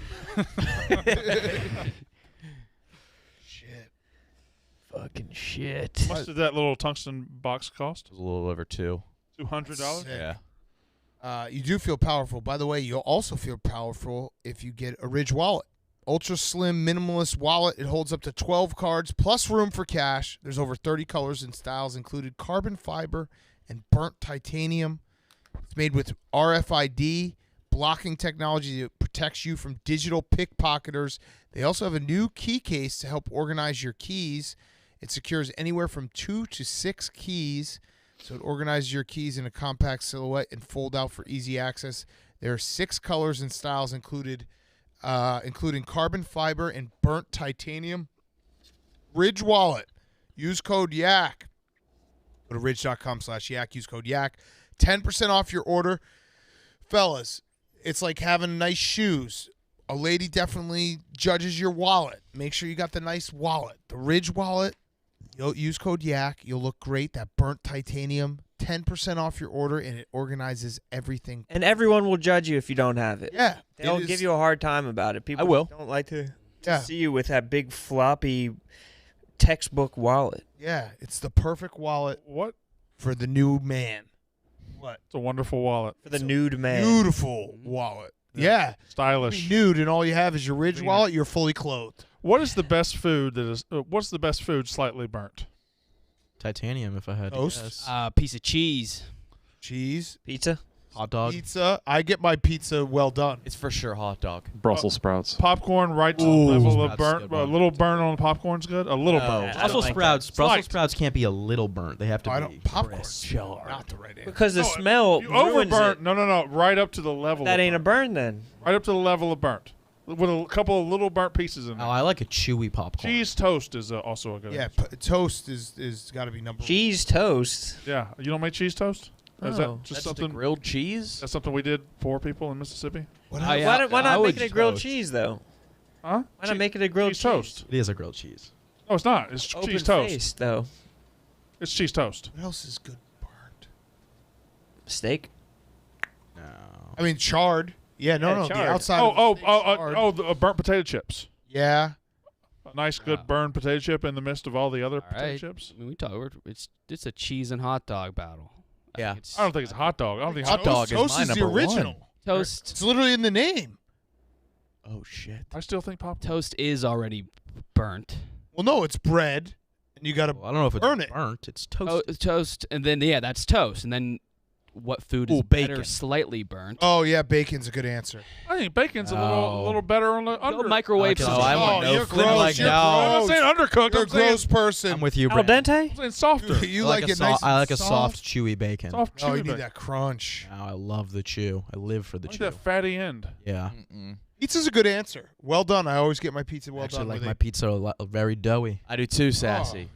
Shit. Fucking shit. How much did that little tungsten box cost? It was a little over $200. $200? Sick. Yeah. You do feel powerful. By the way, you'll also feel powerful if you get a Ridge wallet. Ultra slim minimalist wallet. It holds up to 12 cards plus room for cash. There's over 30 colors and styles, included carbon fiber and burnt titanium. It's made with RFID blocking technology that protects you from digital pickpocketers. They also have a new key case to help organize your keys. It secures anywhere from 2 to 6 keys. So it organizes your keys in a compact silhouette and fold out for easy access. There are 6 colors and styles including carbon fiber and burnt titanium. Ridge wallet. Use code YAK. Go to ridge.com/YAK. Use code YAK. 10% off your order. Fellas, it's like having nice shoes. A lady definitely judges your wallet. Make sure you got the nice wallet. The Ridge wallet. You'll use code YAK. You'll look great. That burnt titanium, 10% off your order, and it organizes everything. And everyone will judge you if you don't have it. Yeah. They'll give you a hard time about it. People I will. don't like to Yeah. see you with that big floppy textbook wallet. Yeah, it's the perfect wallet What? for the new man. What? It's a wonderful wallet. For the nude man. Beautiful wallet. Yeah. Stylish. Be nude, and all you have is your Ridge Clean. wallet. You're fully clothed. What is the best food that is? What's the best food slightly burnt? Titanium, if I had Toast. to guess. Piece of cheese. Cheese, Pizza? Hot dog. pizza. I get my pizza well done. It's for sure hot dog. Brussels sprouts. Popcorn, right to Ooh, the level of that's a burnt. good A one. little burn on the popcorn's good. A little No. burn. I don't Brussels like sprouts. that. Brussels Slight. sprouts can't be a little burnt. They have to I be don't. Popcorn. crisp. Not the right answer. Because the No, smell You ruins overburnt. it. No. Right up to the level. That of ain't a burnt. burn then. Right up to the level of burnt, with a couple of little burnt pieces in Oh, there. I like a chewy popcorn. Cheese toast is also a good. Yeah, answer. toast is got to be number Cheese toast. Yeah. You don't make cheese toast? Or is Oh. that just That's just a something? grilled cheese? That's something we did for people in Mississippi. What Oh, else? yeah. Why I not would make it a grilled toast. cheese though? Huh? Why not make it a grilled cheese toast? It is a grilled cheese. No, it's not. It's Open cheese toast. faced, though. It's cheese toast. What else is good burnt? Steak. No. I mean, charred. Yeah, no, Yeah, no. charred. The outside. of the steak's charred. The burnt potato chips. Yeah. Nice, good burned potato chip in the midst of all the other potato right. chips. I mean, it's a cheese and hot dog battle. Yeah. I don't think it's a hot dog. I don't think Hot dog is Toast my is the number original. one. Toast. It's literally in the name. Oh shit. I still think popcorn. Toast is already burnt. Well, no, it's bread, and you got to Well, I don't know if it's burn it. burnt. It's toast. Toast, and then that's toast, and then what food is Ooh, better, bacon. slightly burnt? Oh yeah, bacon's a good answer. I think bacon's a No. little better on the Go under. microwave. No, some I cheese. want no you're flip gross. like you're no. I'm not gross. saying undercooked. You're a I'm saying, gross person. I'm with you, Al Brandon. dente? I'm saying softer. You I like a it nice. I like a and soft, chewy bacon. Soft Oh, chewy you need bacon. that crunch. Oh, I love the chew. I live for the I like chew. that fatty end. Yeah. Pizza's a good answer. Well done. I always get my pizza I well actually done. like with my it. pizza very doughy. I do too, Sassy.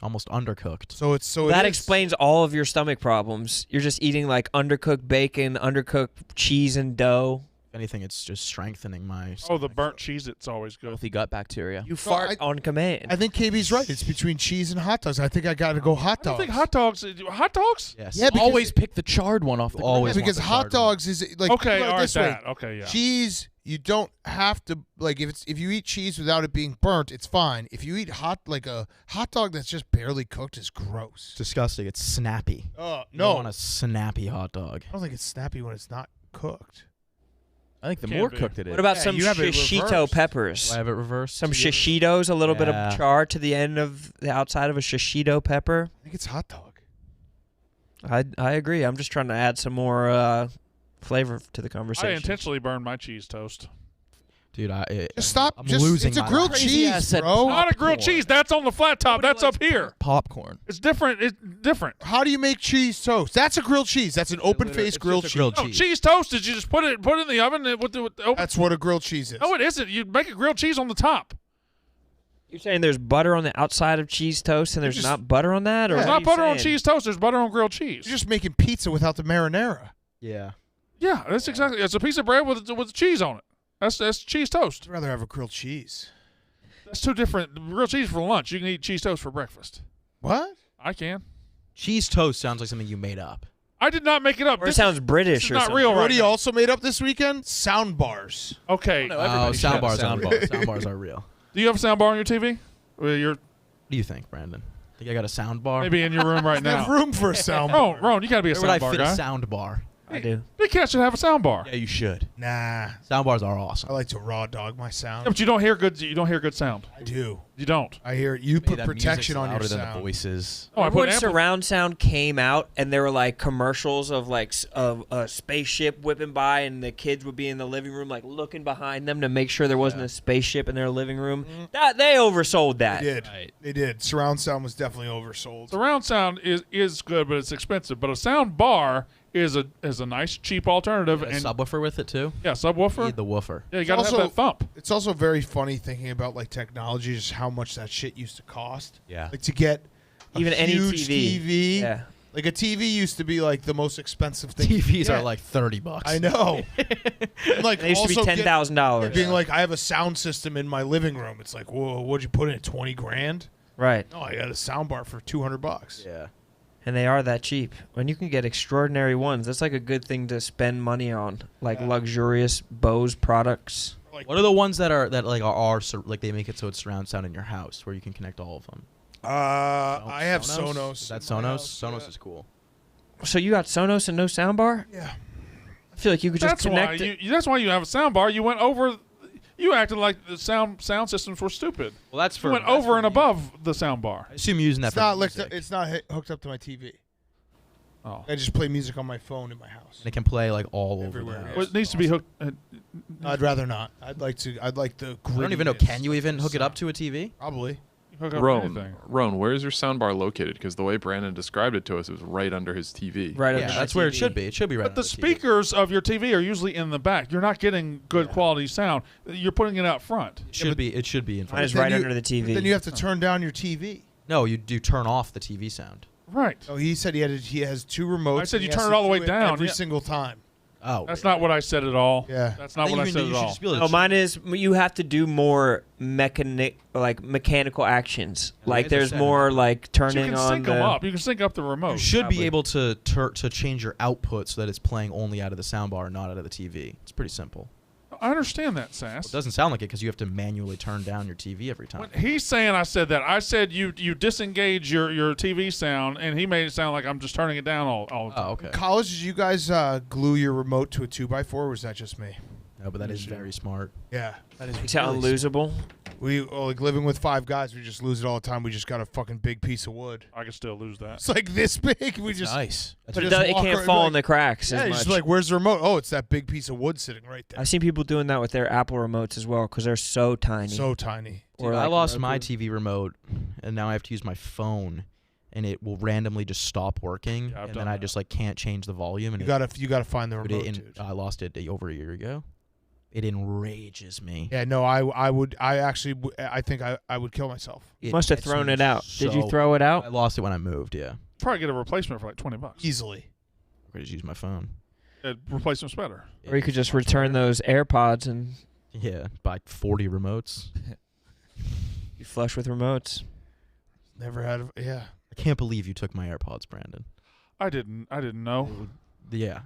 Almost undercooked. So it's so That it is. explains all of your stomach problems. You're just eating like undercooked bacon, undercooked cheese and dough. If anything, it's just strengthening my. Oh, the burnt cheese, it's always good. Healthy gut bacteria. You So fart on command. I think KB's right. It's between cheese and hot dogs. I think I got to go hot I don't dogs. think hot dogs. Hot dogs? Yes. Yeah, because- Always pick the charred one off the Always Yeah, want because the hot charred one. dogs is like Okay, think about it all right, this way. that. Okay, yeah. Cheese, you don't have to like if you eat cheese without it being burnt, it's fine. If you eat a hot dog that's just barely cooked is gross. Disgusting. It's snappy. Oh You no, want a snappy hot dog. I don't think it's snappy when it's not cooked. I think the Can more be. cooked it is. What about Yeah, some you have it shishito reversed. peppers? Do I have it reversed? Some shishitos, a little bit Yeah. of char to the end of the outside of a shishito pepper. I think it's hot dog. I agree. I'm just trying to add some more flavor to the I conversation. intentionally burned my cheese toast. Dude, Just stop. I'm just, losing it's a my grilled mind. Crazy ass cheese, said bro. Not a grilled cheese. That's on the flat top. That's up here. Popcorn. It's different. It's different. How do you make cheese toast? That's a grilled cheese. That's an open-faced grilled cheese. grilled No, cheese. cheese toast is you just put it in the oven with the open. That's what a grilled cheese is. No, it isn't. You make a grilled cheese on the top. You're saying there's butter on the outside of cheese toast and there's just- not butter on that? Or There's what not are you butter on saying? cheese toast. There's butter on grilled cheese. You're just making pizza without the marinara. Yeah. Yeah, that's exactly. It's a piece of bread with cheese on it. That's cheese toast. I'd rather have a grilled cheese. That's two different. Grilled cheese for lunch. You can eat cheese toast for breakfast. What? I can. Cheese toast sounds like something you made up. I did not make it up. Or it This sounds is British or not something. real What right he now. also made up this weekend? Sound bars. Okay. No, Oh, everybody should sound have a bars are sound real. bar. Sound bars are real. Do you have a sound bar on your TV? Or you're What do you think, Brandon? Think I got a sound bar? maybe in your room right I have now. room for a sound bar. Ron, you got to be a Where would I sound bar fit guy. a sound bar? I do. Big cat should have a sound bar. Yeah, you should. Nah. Sound bars are I awesome. like to raw dog my Yeah, sound. but you don't hear good. You don't hear good sound. I do. You don't. I hear it. You Hey, put that protection music's on your louder than the sound. voices. Oh, I Remember put when surround sound came out and there were like commercials of like of a spaceship whipping by and the kids would be in the living room like looking behind them to make sure there wasn't a spaceship in their living room. That they oversold that. They did. They did. Surround sound was definitely oversold. surround sound is good, but it's expensive. But a sound bar is a nice cheap alternative. A And subwoofer with it too. yeah, subwoofer. Need the woofer. Yeah, you gotta have Also- that thump. It's also very funny thinking about like technology, just how much that shit used to cost. Yeah. Like to get a Even any huge TV. Yeah. Like a TV used to be like the most expensive thing. TVs Yeah. are like $30. I know. And, like They used to be also $10,000. being like, I have a sound system in my living room. It's like, whoa, what'd you put in it? 20 grand? Right. No, I got a sound bar for $200. Yeah. And they are that cheap. When you can get extraordinary ones, that's like a good thing to spend money on, like luxurious Bose products. Like, What are the ones that are like they make it so it's surround sound in your house where you can connect all of them? I have Sonos. Is that in my Sonos? house, Sonos yeah. is cool. So you got Sonos and no soundbar? Yeah. I feel like you could just That's connect why. it. That's why you have a sound bar. You went over. You acted like the sound systems were stupid. Well, that's You went over and above the sound bar. I assume you're using that It's for not, music. it's not hooked up to my TV. Oh, I just play music on my phone in my house. And it can play like all over Everywhere, the yeah. house. well, it needs to be hooked. I'd rather not. I'd like the I don't even know. grittiness Can you of even the hook it up sound. to a TV? Probably. Hook up anything. Roan, where is your soundbar located? Because the way Brandon described it to us, it was right under his TV. Right Yeah, under that's my where it TV. should be. It should be right. But the on TV. speakers of your TV are usually in the back. You're not getting good quality sound. You're putting it out front. It should be. It should be in Mine front. is Of right you- under the TV. Then you have to turn down your TV. No, you do turn off the TV sound. Right. Oh, he said he has two remotes. I said and you he has turn to it all the way do it down, every yeah. single time. Oh, That's not what I said at all. Yeah. That's not what I said at all. No, mine is you have to do more mechanical actions. Yeah, Like there's a there's more like You turning can on sync the. them up. You can sync up the remote. You should Probably. be able to change your output so that it's playing only out of the soundbar and not out of the TV. It's pretty simple. I understand that, Sass. It doesn't sound like it because you have to manually turn down your TV every time. When he's saying I said that. I said you disengage your TV sound, and he made it sound like I'm just turning it down all the time. Oh, okay. In college, did you guys glue your remote to a 2x4, or was that just me? No, but that is very smart. Yeah, that is It's really unlosable. We like living with 5 guys. We just lose it all the time. We just got a fucking big piece of wood. I can still lose that. It's like this big. We just Nice. But it, just it walk can't around, fall like- in the cracks Yeah, as it's much. just like, where's the remote? Oh, it's that big piece of wood sitting right there. I've seen people doing that with their Apple remotes as well because they're so tiny. So tiny. Dude, Or I like lost my Roku. TV remote, and now I have to use my phone, and it will randomly just stop working, Yeah, I've and done then I that. just like can't change the volume. And You gotta find the dude, remote, it, dude. I lost it over a year ago. It enrages me. Yeah, no, I think I would kill myself. It Must have gets thrown me it out. Did you so- throw it I out? lost it when I moved. Yeah, Probably get a replacement for like $20. Easily. I just use my phone. Replacement's better. Or you could just return those AirPods and Yeah, buy 40 remotes. be flush with remotes. Never had yeah. I can't believe you took my AirPods, Brandon. I didn't know. Yeah,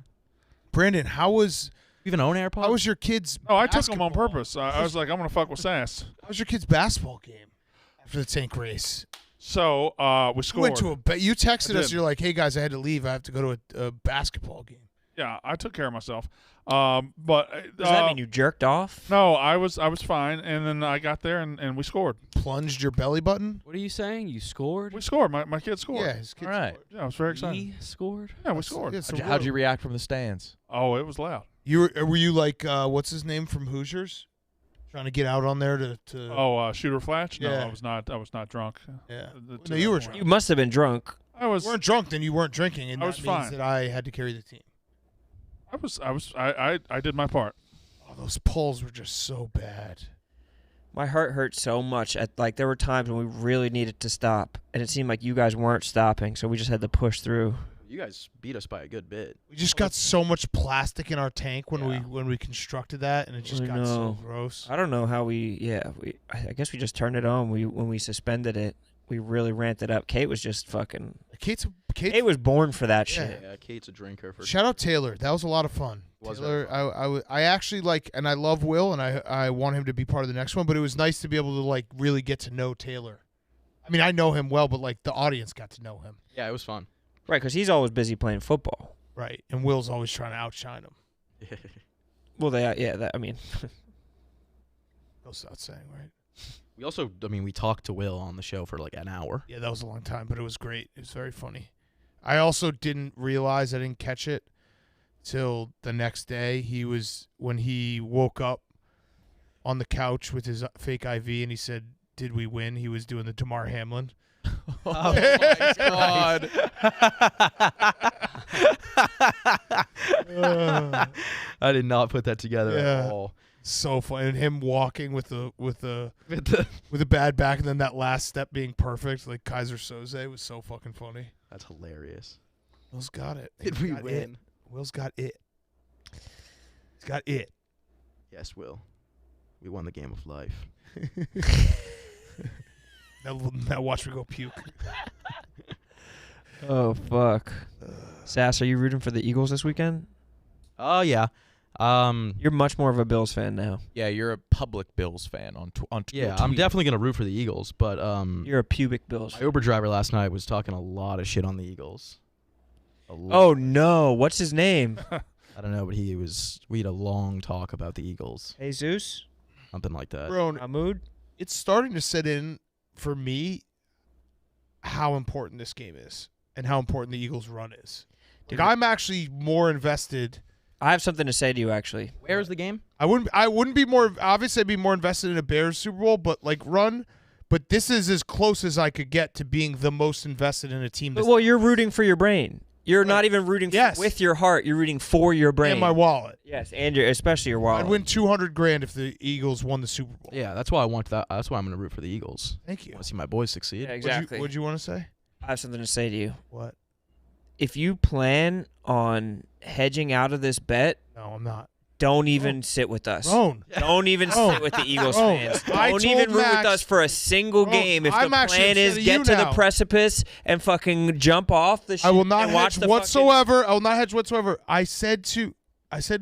Brandon, how was you even own AirPods? how was your kids' Oh, I took them on basketball? purpose. I was like, I'm gonna fuck with Sass. How was your kids' basketball game after the tank race? So we You scored. went to you texted I us. did. You're like, hey guys, I had to leave. I have to go to a basketball game. Yeah, I took care of myself. But Does that mean you jerked off? No, I was fine, and then I got there and we scored. Plunged your belly button? What are you saying? You scored? We scored. My kid scored. Yeah, his kids All right. scored. Yeah, I was very excited. He scored? Yeah, we scored. Yeah, so How'd you react from the stands? Oh, it was loud. were you like what's his name from Hoosiers? Trying to get out on there to Oh, Shooter Flatch? No, Yeah. I was not drunk. yeah. To No, that you were point. drunk. You must have been drunk. I was. You weren't drunk, then you weren't drinking, and I that was means fine. that I had to carry the team. I did my part. Oh, those pulls were just so bad. My heart hurt so much. There were times when we really needed to stop, and it seemed like you guys weren't stopping, so we just had to push through. You guys beat us by a good bit. We just got so much plastic in our tank when Yeah. we constructed that, and it just I got so know. gross. I don't know how I guess we just turned it on. When we suspended it, we really ramped it up. Kate was just fucking. Kate Kate was born for that Yeah. shit. Yeah, Kate's a drinker. For Shout out Taylor. That was a lot of fun. Was Taylor, very I actually like, and I love Will, and I want him to be part of the next one. But it was nice to be able to like really get to know Taylor. I mean, I know him well, but like the audience got to know him, Yeah, it was fun. Right, because he's always busy playing football. right? And Will's always trying to outshine him. Well, I mean, Goes without saying, right? We also, we talked to Will on the show for like an hour. Yeah, that was a long time, but it was great. It was very funny. I also didn't realize, I didn't catch it till the next day. When he woke up on the couch with his fake IV and he said, "Did we win?" He was doing the Damar Hamlin. Oh my God. I did not put that together Yeah. at all. So funny, and him walking with a bad back, and then that last step being perfect, like Kaiser Soze, was so fucking funny. That's hilarious. Will's got it. Did He's we got win? It. Will's got it. He's got it. Yes, Will. We won the game of life. Now watch me go puke. oh fuck. Sass, are you rooting for the Eagles this weekend? Oh yeah. You're much more of a Bills fan now. Yeah, you're a public Bills fan on Yeah, I'm definitely gonna root for the Eagles, but You're a pubic Bills. my Uber driver last night was talking a lot of shit on the Eagles. Oh no, what's his name? I don't know, but we had a long talk about the Eagles, Jesus? something like that. Bro, Mahmood? it's starting to set in for me how important this game is and how important the Eagles' run is. Dude. Like, I'm actually more invested. I have something to say to you, actually. Where's the game? I wouldn't be more, obviously I'd be more invested in a Bears Super Bowl, but like run. But this is as close as I could get to being the most invested in a team. Well, you're rooting for your brain. You're not even rooting with your heart. You're rooting for your brain. And my wallet. Yes, and especially your wallet. I'd win $200,000 if the Eagles won the Super Bowl. Yeah, that's why I want that. That's why I'm gonna root for the Eagles. Thank you. I want to see my boys succeed. Yeah, exactly. What'd you want to say? I have something to say to you. What? If you plan on hedging out of this bet, No, I'm not. don't even sit with us. Roan. Don't even sit with the Eagles fans. I Don't told even root Max- with us for a single Roan, game. If I'm the actually plan upset is at get you to the now. precipice and fucking jump off the shit I will not and watch hedge the whatsoever. I will not hedge whatsoever. I said to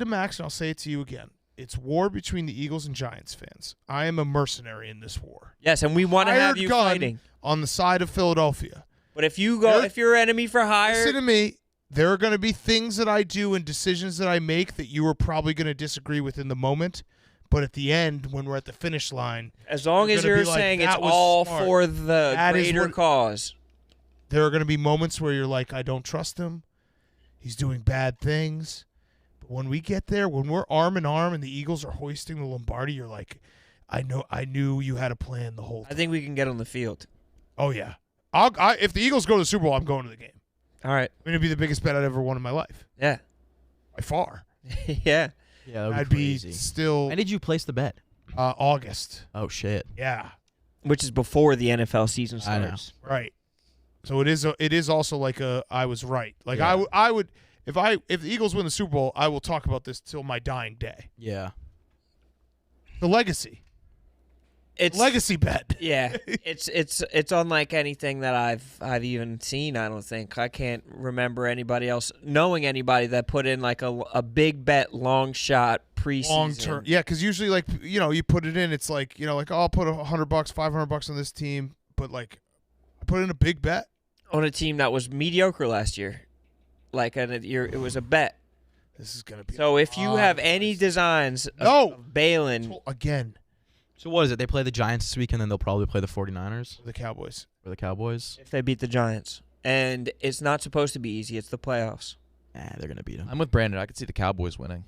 Max, and I'll say it to you again. It's war between the Eagles and Giants fans. I am a mercenary in this war. Yes, and we want to have Hired you gun fighting. on the side of Philadelphia. But if you're enemy for hire, Listen to me. There are going to be things that I do and decisions that I make that you are probably going to disagree with in the moment. But at the end, when we're at the finish line, as long as gonna you're be like, saying it's "That was all smart." for the That is greater what- cause. there are going to be moments where you're like, I don't trust him. He's doing bad things. But when we get there, when we're arm in arm and the Eagles are hoisting the Lombardi, you're like, I knew you had a plan the whole time. I think we can get on the field. Oh, yeah. If the Eagles go to the Super Bowl, I'm going to the game. All right. I mean, it'd be the biggest bet I'd ever won in my life. Yeah. By far. Yeah. Yeah, that would I'd be crazy. be still When did you place the bet? August. Oh shit. Yeah. Which is before the NFL season I know. starts. Right. So it is also like I was right. Like Yeah. I would if the Eagles win the Super Bowl, I will talk about this till my dying day. Yeah. The legacy. It's Legacy bet. Yeah, it's unlike anything that I've even seen. I don't think I can't remember anybody else knowing anybody that put in like a big bet, long shot preseason. Long term. Yeah, because usually like you put it in, it's like like I'll put $100, $500 on this team, but like I put in a big bet on a team that was mediocre last year. Like it was a bet. This is gonna be so. If you have any designs of bailing again. So what is it? They play the Giants this week, and then they'll probably play the 49ers? The Cowboys. Or the Cowboys? If they beat the Giants. And it's not supposed to be easy. It's the playoffs. They're going to beat them. I'm with Brandon. I could see the Cowboys winning.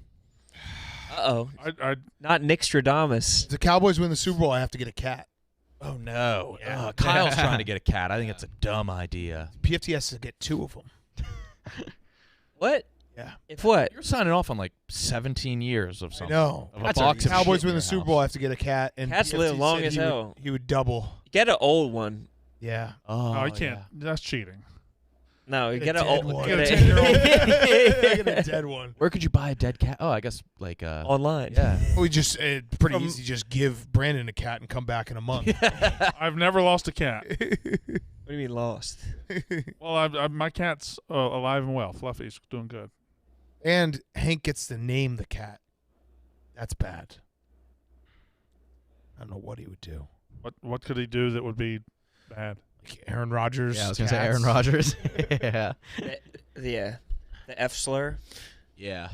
Uh-oh. I Not Nick Stradamus. If the Cowboys win the Super Bowl, I have to get a cat. Oh, no. Yeah. Kyle's trying to get a cat. I think it's a dumb idea. PFT has to get 2 of them. What? Yeah. If what? You're signing off on like 17 years of something. No. Of a box of Cowboys shit in win your the Super house. Bowl, I have to get a cat. And Cats PFT live long said as hell. He would double. Get an old one. Yeah. Oh, I can't. That's cheating. No, you Get get a an dead old one. get Get a a- 10-year-old. Get a dead one. Where could you buy a dead cat? Oh, I guess like online. Yeah. We just pretty easy. Just give Brandon a cat and come back in a month. I've never lost a cat. What do you mean lost? Well, my cat's alive and well. Fluffy's doing good. And Hank gets to name the cat. That's bad. I don't know what he would do. What could he do that would be bad? Like Aaron Rodgers. Yeah, I was going to say Aaron Rodgers. Yeah. The F slur. Yeah.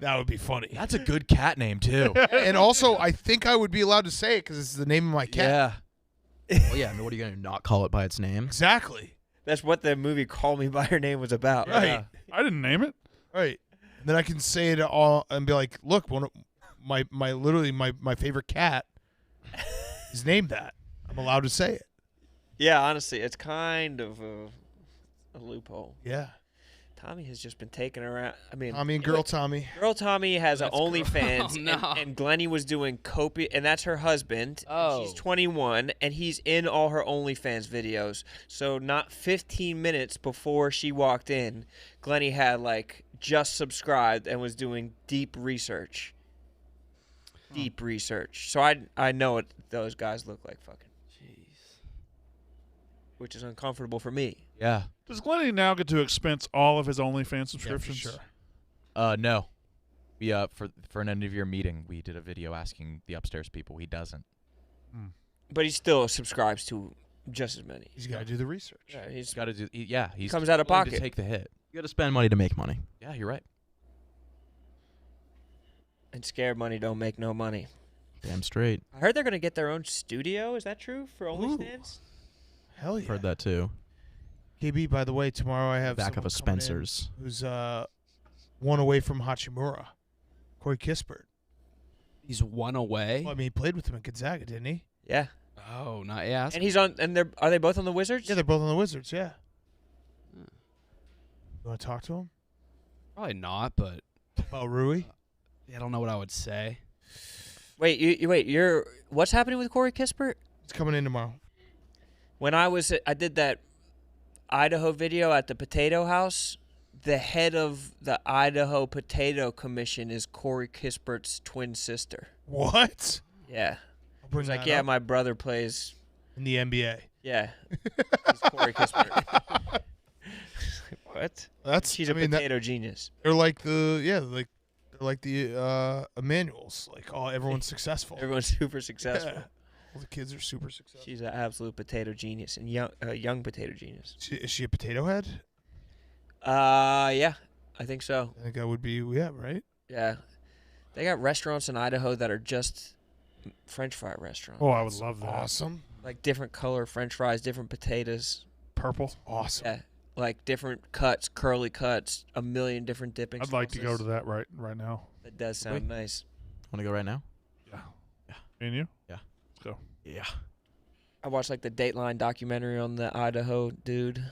That would be funny. That's a good cat name too. And also, I think I would be allowed to say it because it's the name of my cat. Yeah. Well, yeah, I mean, what are you going to not call it by its name? Exactly. That's what the movie Call Me by Her Name was about. Right. I didn't name it. Right. And then I can say it all and be like, look, one of my favorite cat is named that. I'm allowed to say it. Yeah, honestly, it's kind of a loophole. Yeah. Tommy has just been taken around. I mean, Tommy and Girl Tommy. Girl Tommy has an That's OnlyFans, Oh, no. and Glennie was doing copious, and that's her husband. Oh. She's 21, and he's in all her OnlyFans videos. So not 15 minutes before she walked in, Glennie had like just subscribed and was doing deep research. Deep research. So I know what those guys look like, fucking. Jeez. Which is uncomfortable for me. Yeah. Does Glennie now get to expense all of his OnlyFans subscriptions? sure. No. We for an end of year meeting, we did a video asking the upstairs people. He doesn't. But he still subscribes to just as many. He's got to do the research. Yeah, He's got to do. He comes out of willing to pocket. take the hit. You got to spend money to make money. Yeah, you're right. And scared money don't make no money. Damn straight. I heard they're gonna get their own studio. Is that true for OnlyFans? Hell yeah. Heard that too. KB, by the way, tomorrow I have Back of someone a coming in Spencer's. who's one away from Hachimura, Corey Kispert. He's one away. Well, I mean, he played with him at Gonzaga, didn't he? Yeah. Oh, not yeah. And he's on. And are they both on the Wizards? Yeah, they're both on the Wizards. Yeah. You want to talk to him Probably not, but about Rui? I don't know what I would say. Wait, you're. What's happening with Corey Kispert? He's coming in tomorrow. When I did that Idaho video at the Potato House. The head of the Idaho Potato Commission is Corey Kispert's twin sister. What? Yeah. I'll bring He's like, that yeah, up. my brother plays. In the NBA. Yeah. He's Corey Kispert. What? What? That's She's a potato genius. They're like the Emmanuels. Like everyone's successful. Everyone's super successful. Yeah. All the kids are super successful. She's an absolute potato genius and young potato genius. Is she a potato head? Yeah, I think so. I think that would be right. Yeah, they got restaurants in Idaho that are just French fry restaurants. Oh, I would love that. Awesome. Like different color French fries, different potatoes. Purple. Awesome. Yeah, like different cuts, curly cuts, a million different dipping. I'd like to go sauces. to that right now. That does sound nice. Want to go right now? Yeah. Me and you? Yeah. Let's go. Yeah. I watched like the Dateline documentary on the Idaho dude.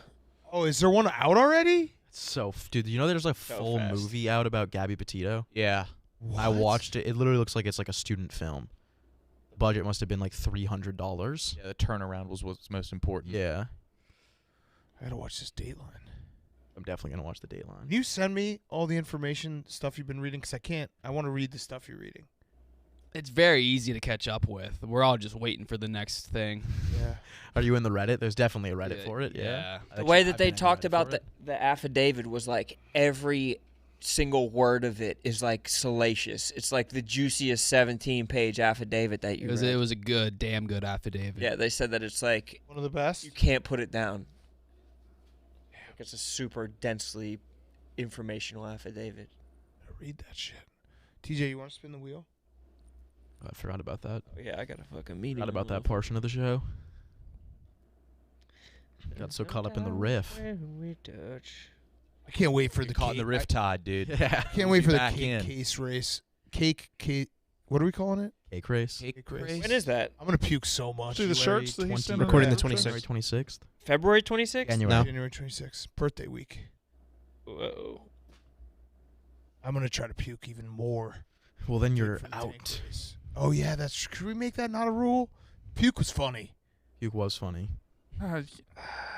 Oh, is there one out already? So, dude, you know there's a So full fast. movie out about Gabby Petito? Yeah. I watched it. It literally looks like it's like a student film. The budget must have been like $300. Yeah, the turnaround was what's most important. Yeah. I gotta watch this Dateline. I'm definitely going to watch the Dateline. Can you send me all the information stuff you've been reading? Because I can't. I want to read the stuff you're reading. It's very easy to catch up with. We're all just waiting for the next thing. Yeah. Are you in the Reddit? There's definitely a Reddit for it. Yeah. The way that they talked about the affidavit was like every single word of it is like salacious. It's like the juiciest 17-page affidavit that you read. It was a damn good affidavit. Yeah, they said that it's like One of the best. you can't put it down. Like it's a super densely informational affidavit. Read that shit. TJ, you want to spin the wheel? I forgot about that. Oh, yeah, I got a fucking meeting. Forgot about that portion of the show. Got so caught up in the riff. I can't wait for the Caught in cake. the riff tide, dude. Yeah. Can't wait for the Back cake in. case race. Cake. What are we calling it? Cake race. Cake race. When is that? I'm gonna puke so much. See the shirts that he's sending Recording out? the 26th. January 26th. February 26th? January. No. January 26th, birthday week. Whoa. I'm gonna try to puke even more. Well, then Puke you're for the tank out. race. Oh yeah, that's. Could we make that not a rule? Puke was funny. Puke was funny. How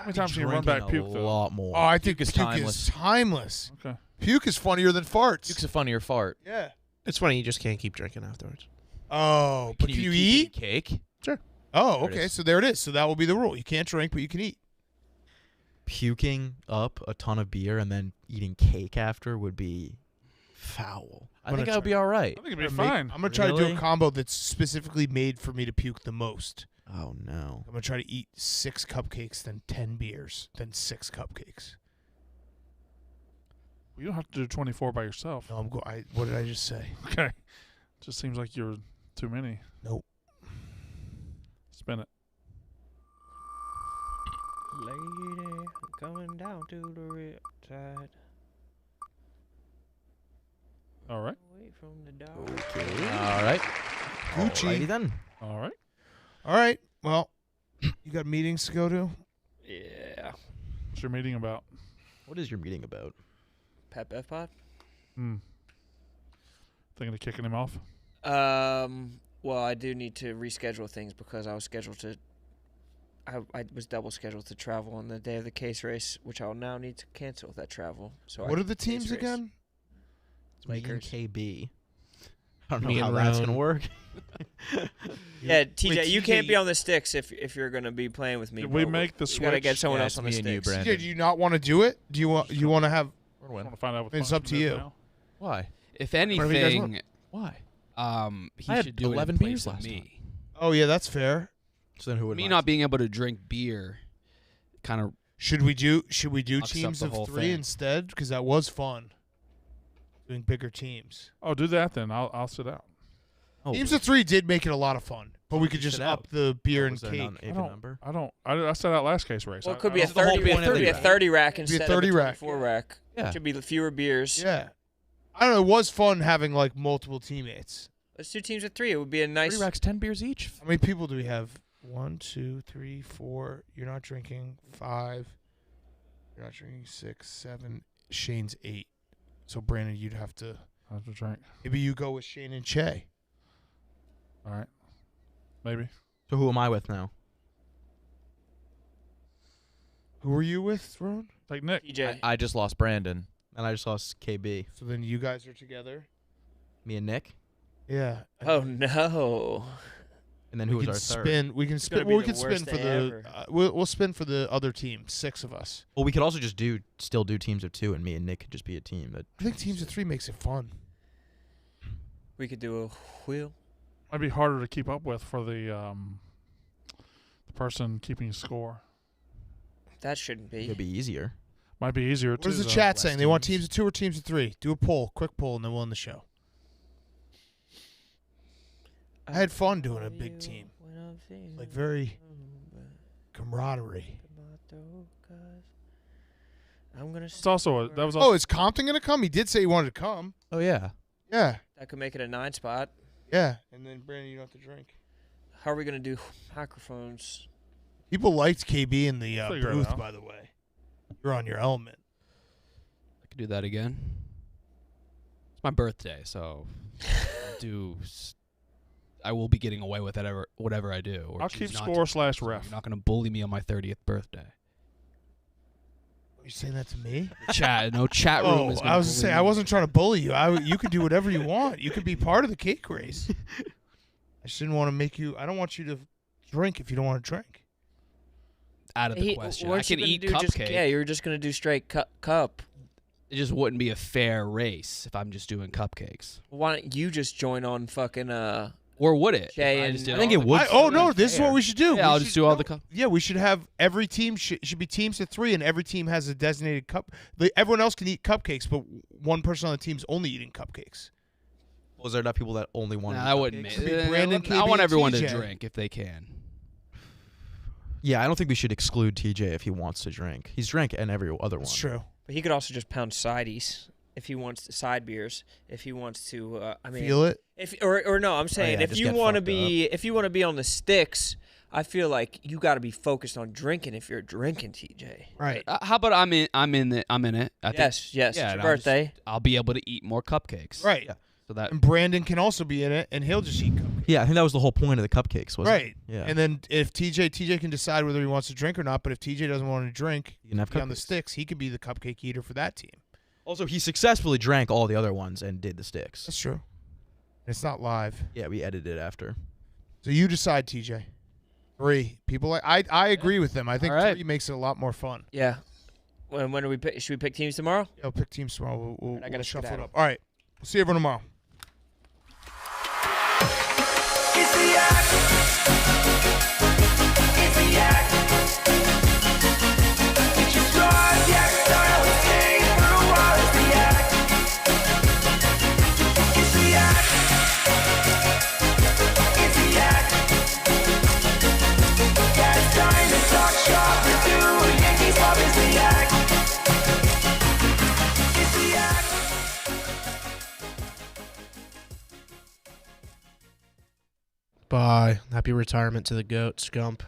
many times can you run back puke, a though? lot more. Oh, I think Puke is puke timeless. is timeless. Okay. Puke is funnier than farts. Puke's a funnier fart. Yeah. It's funny, you just can't keep drinking afterwards. Oh, but can you keep eat? cake? Oh, There it okay. is. So there it is. So that will be the rule. You can't drink, but you can eat. Puking up a ton of beer and then eating cake after would be foul. I think I would be all right. I think it'd be I'm fine. gonna try to do Really? a combo that's specifically made for me to puke the most. Oh no. I'm gonna try to eat 6 cupcakes, then 10 beers, then 6 cupcakes. You don't have to do 24 by yourself. No, what did I just say? Okay. Just seems like you're too many. Nope. Spin it. Lady, coming down to the rip tide. All right. Away from the dog. All right. Gucci. Alrighty then. All right. All right. Well, you got meetings to go to. Yeah. What's your meeting about? What is your meeting about? Pep F Pod? Thinking of kicking him off? Well, I do need to reschedule things because I was scheduled to. I was double scheduled to travel on the day of the case race, which I'll now need to cancel that travel. So What are the teams again? It's me and Lakers. KB. I don't Me know how and that's Roan. gonna work. Yeah, TJ, Wait, you TJ, can't be on the sticks if you're gonna be playing with me. Did we bro. make the You gotta get switch? someone Yeah, else it's on the me and you, sticks. Brandon. TJ, do you not want to do it? Do you want to have? I want to find out what It's the up to function is you. now. Why? If Whatever you guys anything, Why? he I had should do 11 it in beers place of last me. Oh yeah, that's fair. So then who would Me not being able to drink beer, kind of. Should we do Fucks up teams the of whole 3 thing. instead? Because that was fun. Doing bigger teams. Oh, do that then. I'll sit out. Teams of 3 did make it a lot of fun, but we could just sit up out. the beer and Was there cake. not an even number? I sat out last case race. Well, I- it could I be a don't- 30. It point of could be the a rack. 30 rack Be a instead of 30 a rack. 24 rack. Yeah. Should be fewer beers. Yeah. I don't know. It was fun having like multiple teammates. Let's do teams of 3. It would be a nice. 3 racks, 10 beers each. How many people do we have? 1, 2, 3, 4. You're not drinking. 5. You're not drinking. 6, 7. Shane's 8. So Brandon, you'd have to. I have to drink. Maybe you go with Shane and Che. All right. Maybe. So who am I with now? Who are you with, Ron? Like Nick. TJ. I just lost Brandon. And I just lost KB. So then you guys are together. Me and Nick. Yeah. Oh no. And then who we was can our third? spin. We can gonna spin. be Well, we the can spin worst for day the. ever. We'll spin for the other team. 6 of us. Well, we could also just still do teams of 2, and me and Nick could just be a team. That I think teams of 3 makes it fun. We could do a wheel. Might be harder to keep up with for the person keeping score. That shouldn't be. could be easier. Might be easier What too. is the though. chat less saying? They want teams. teams of 2 or teams of 3? Do a poll, quick poll, and then we'll end the show. I had fun doing a big team, like very camaraderie. I'm gonna. It's also that was also Oh, is Compton gonna come? He did say he wanted to come. Oh yeah. Yeah, That could make it a 9 spot. yeah. And then Brandon, you don't have to drink. How are we gonna do microphones? People liked KB in the Figure it booth, out. by the way. You're on your element. I could do that again. It's my birthday, so I will be getting away with it whatever I do. Or I'll choose keep not score to. slash So ref. You're not going to bully me on my 30th birthday. You saying that to me? No chat room Oh, is gonna I was bully saying me. I wasn't trying to bully you. You could do whatever you want. You could be part of the cake race. I just didn't want to make you. I don't want you to drink if you don't want to drink. Out of the question. I weren't you can gonna eat do cupcake. yeah, you were just gonna do straight cup. It just wouldn't be a fair race if I'm just doing cupcakes. Why don't you just join on fucking Or would it? Jay If and- just did I think all it the- would. Oh no, this is what we should do. Yeah, We I'll should- just do all no, the cup. Yeah, we should have every team should be teams of 3, and every team has a designated cup. Everyone else can eat cupcakes, but one person on the team's only eating cupcakes. Was there not people that only wanted? Nah, I wouldn't make Could be Brandon, I KB, want and everyone to TJ. drink if they can. Yeah, I don't think we should exclude TJ if he wants to drink. He's drank and every other one. That's true. But he could also just pound sides if he wants to, side beers. If he wants to, I mean, Feel it? If or no, I'm saying yeah, if just you get want to fucked be on the sticks, I feel like you got to be focused on drinking if you're drinking, TJ. Right. How about I'm in it. I think, Yes, yeah, it's and your I'll just- birthday. I'll be able to eat more cupcakes. Right. Yeah. So that And Brandon can also be in it, and he'll just eat cupcakes. Yeah, I think that was the whole point of the cupcakes, wasn't Right. it? Yeah. And then if TJ can decide whether he wants to drink or not, but if TJ doesn't want to drink, You can have be on the cupcakes. sticks, he could be the cupcake eater for that team. Also, he successfully drank all the other ones and did the sticks. That's true. It's not live. Yeah, we edited it after. So you decide, TJ. 3. People like I agree with them. I think All right. 3 makes it a lot more fun. Yeah. When do we pick? Should we pick teams tomorrow? I'll pick teams tomorrow. We'll I gotta shuffle it skedaddle. up. All right. We'll see everyone tomorrow. It's the act. It's the act. It's your drive, the act style, stay for a while. It's the act. It's the act. It's the act. Yeah, it's time to talk shop and do a Yankees pop. It's the act. It's the act. Bye. Happy retirement to the goat, Scump.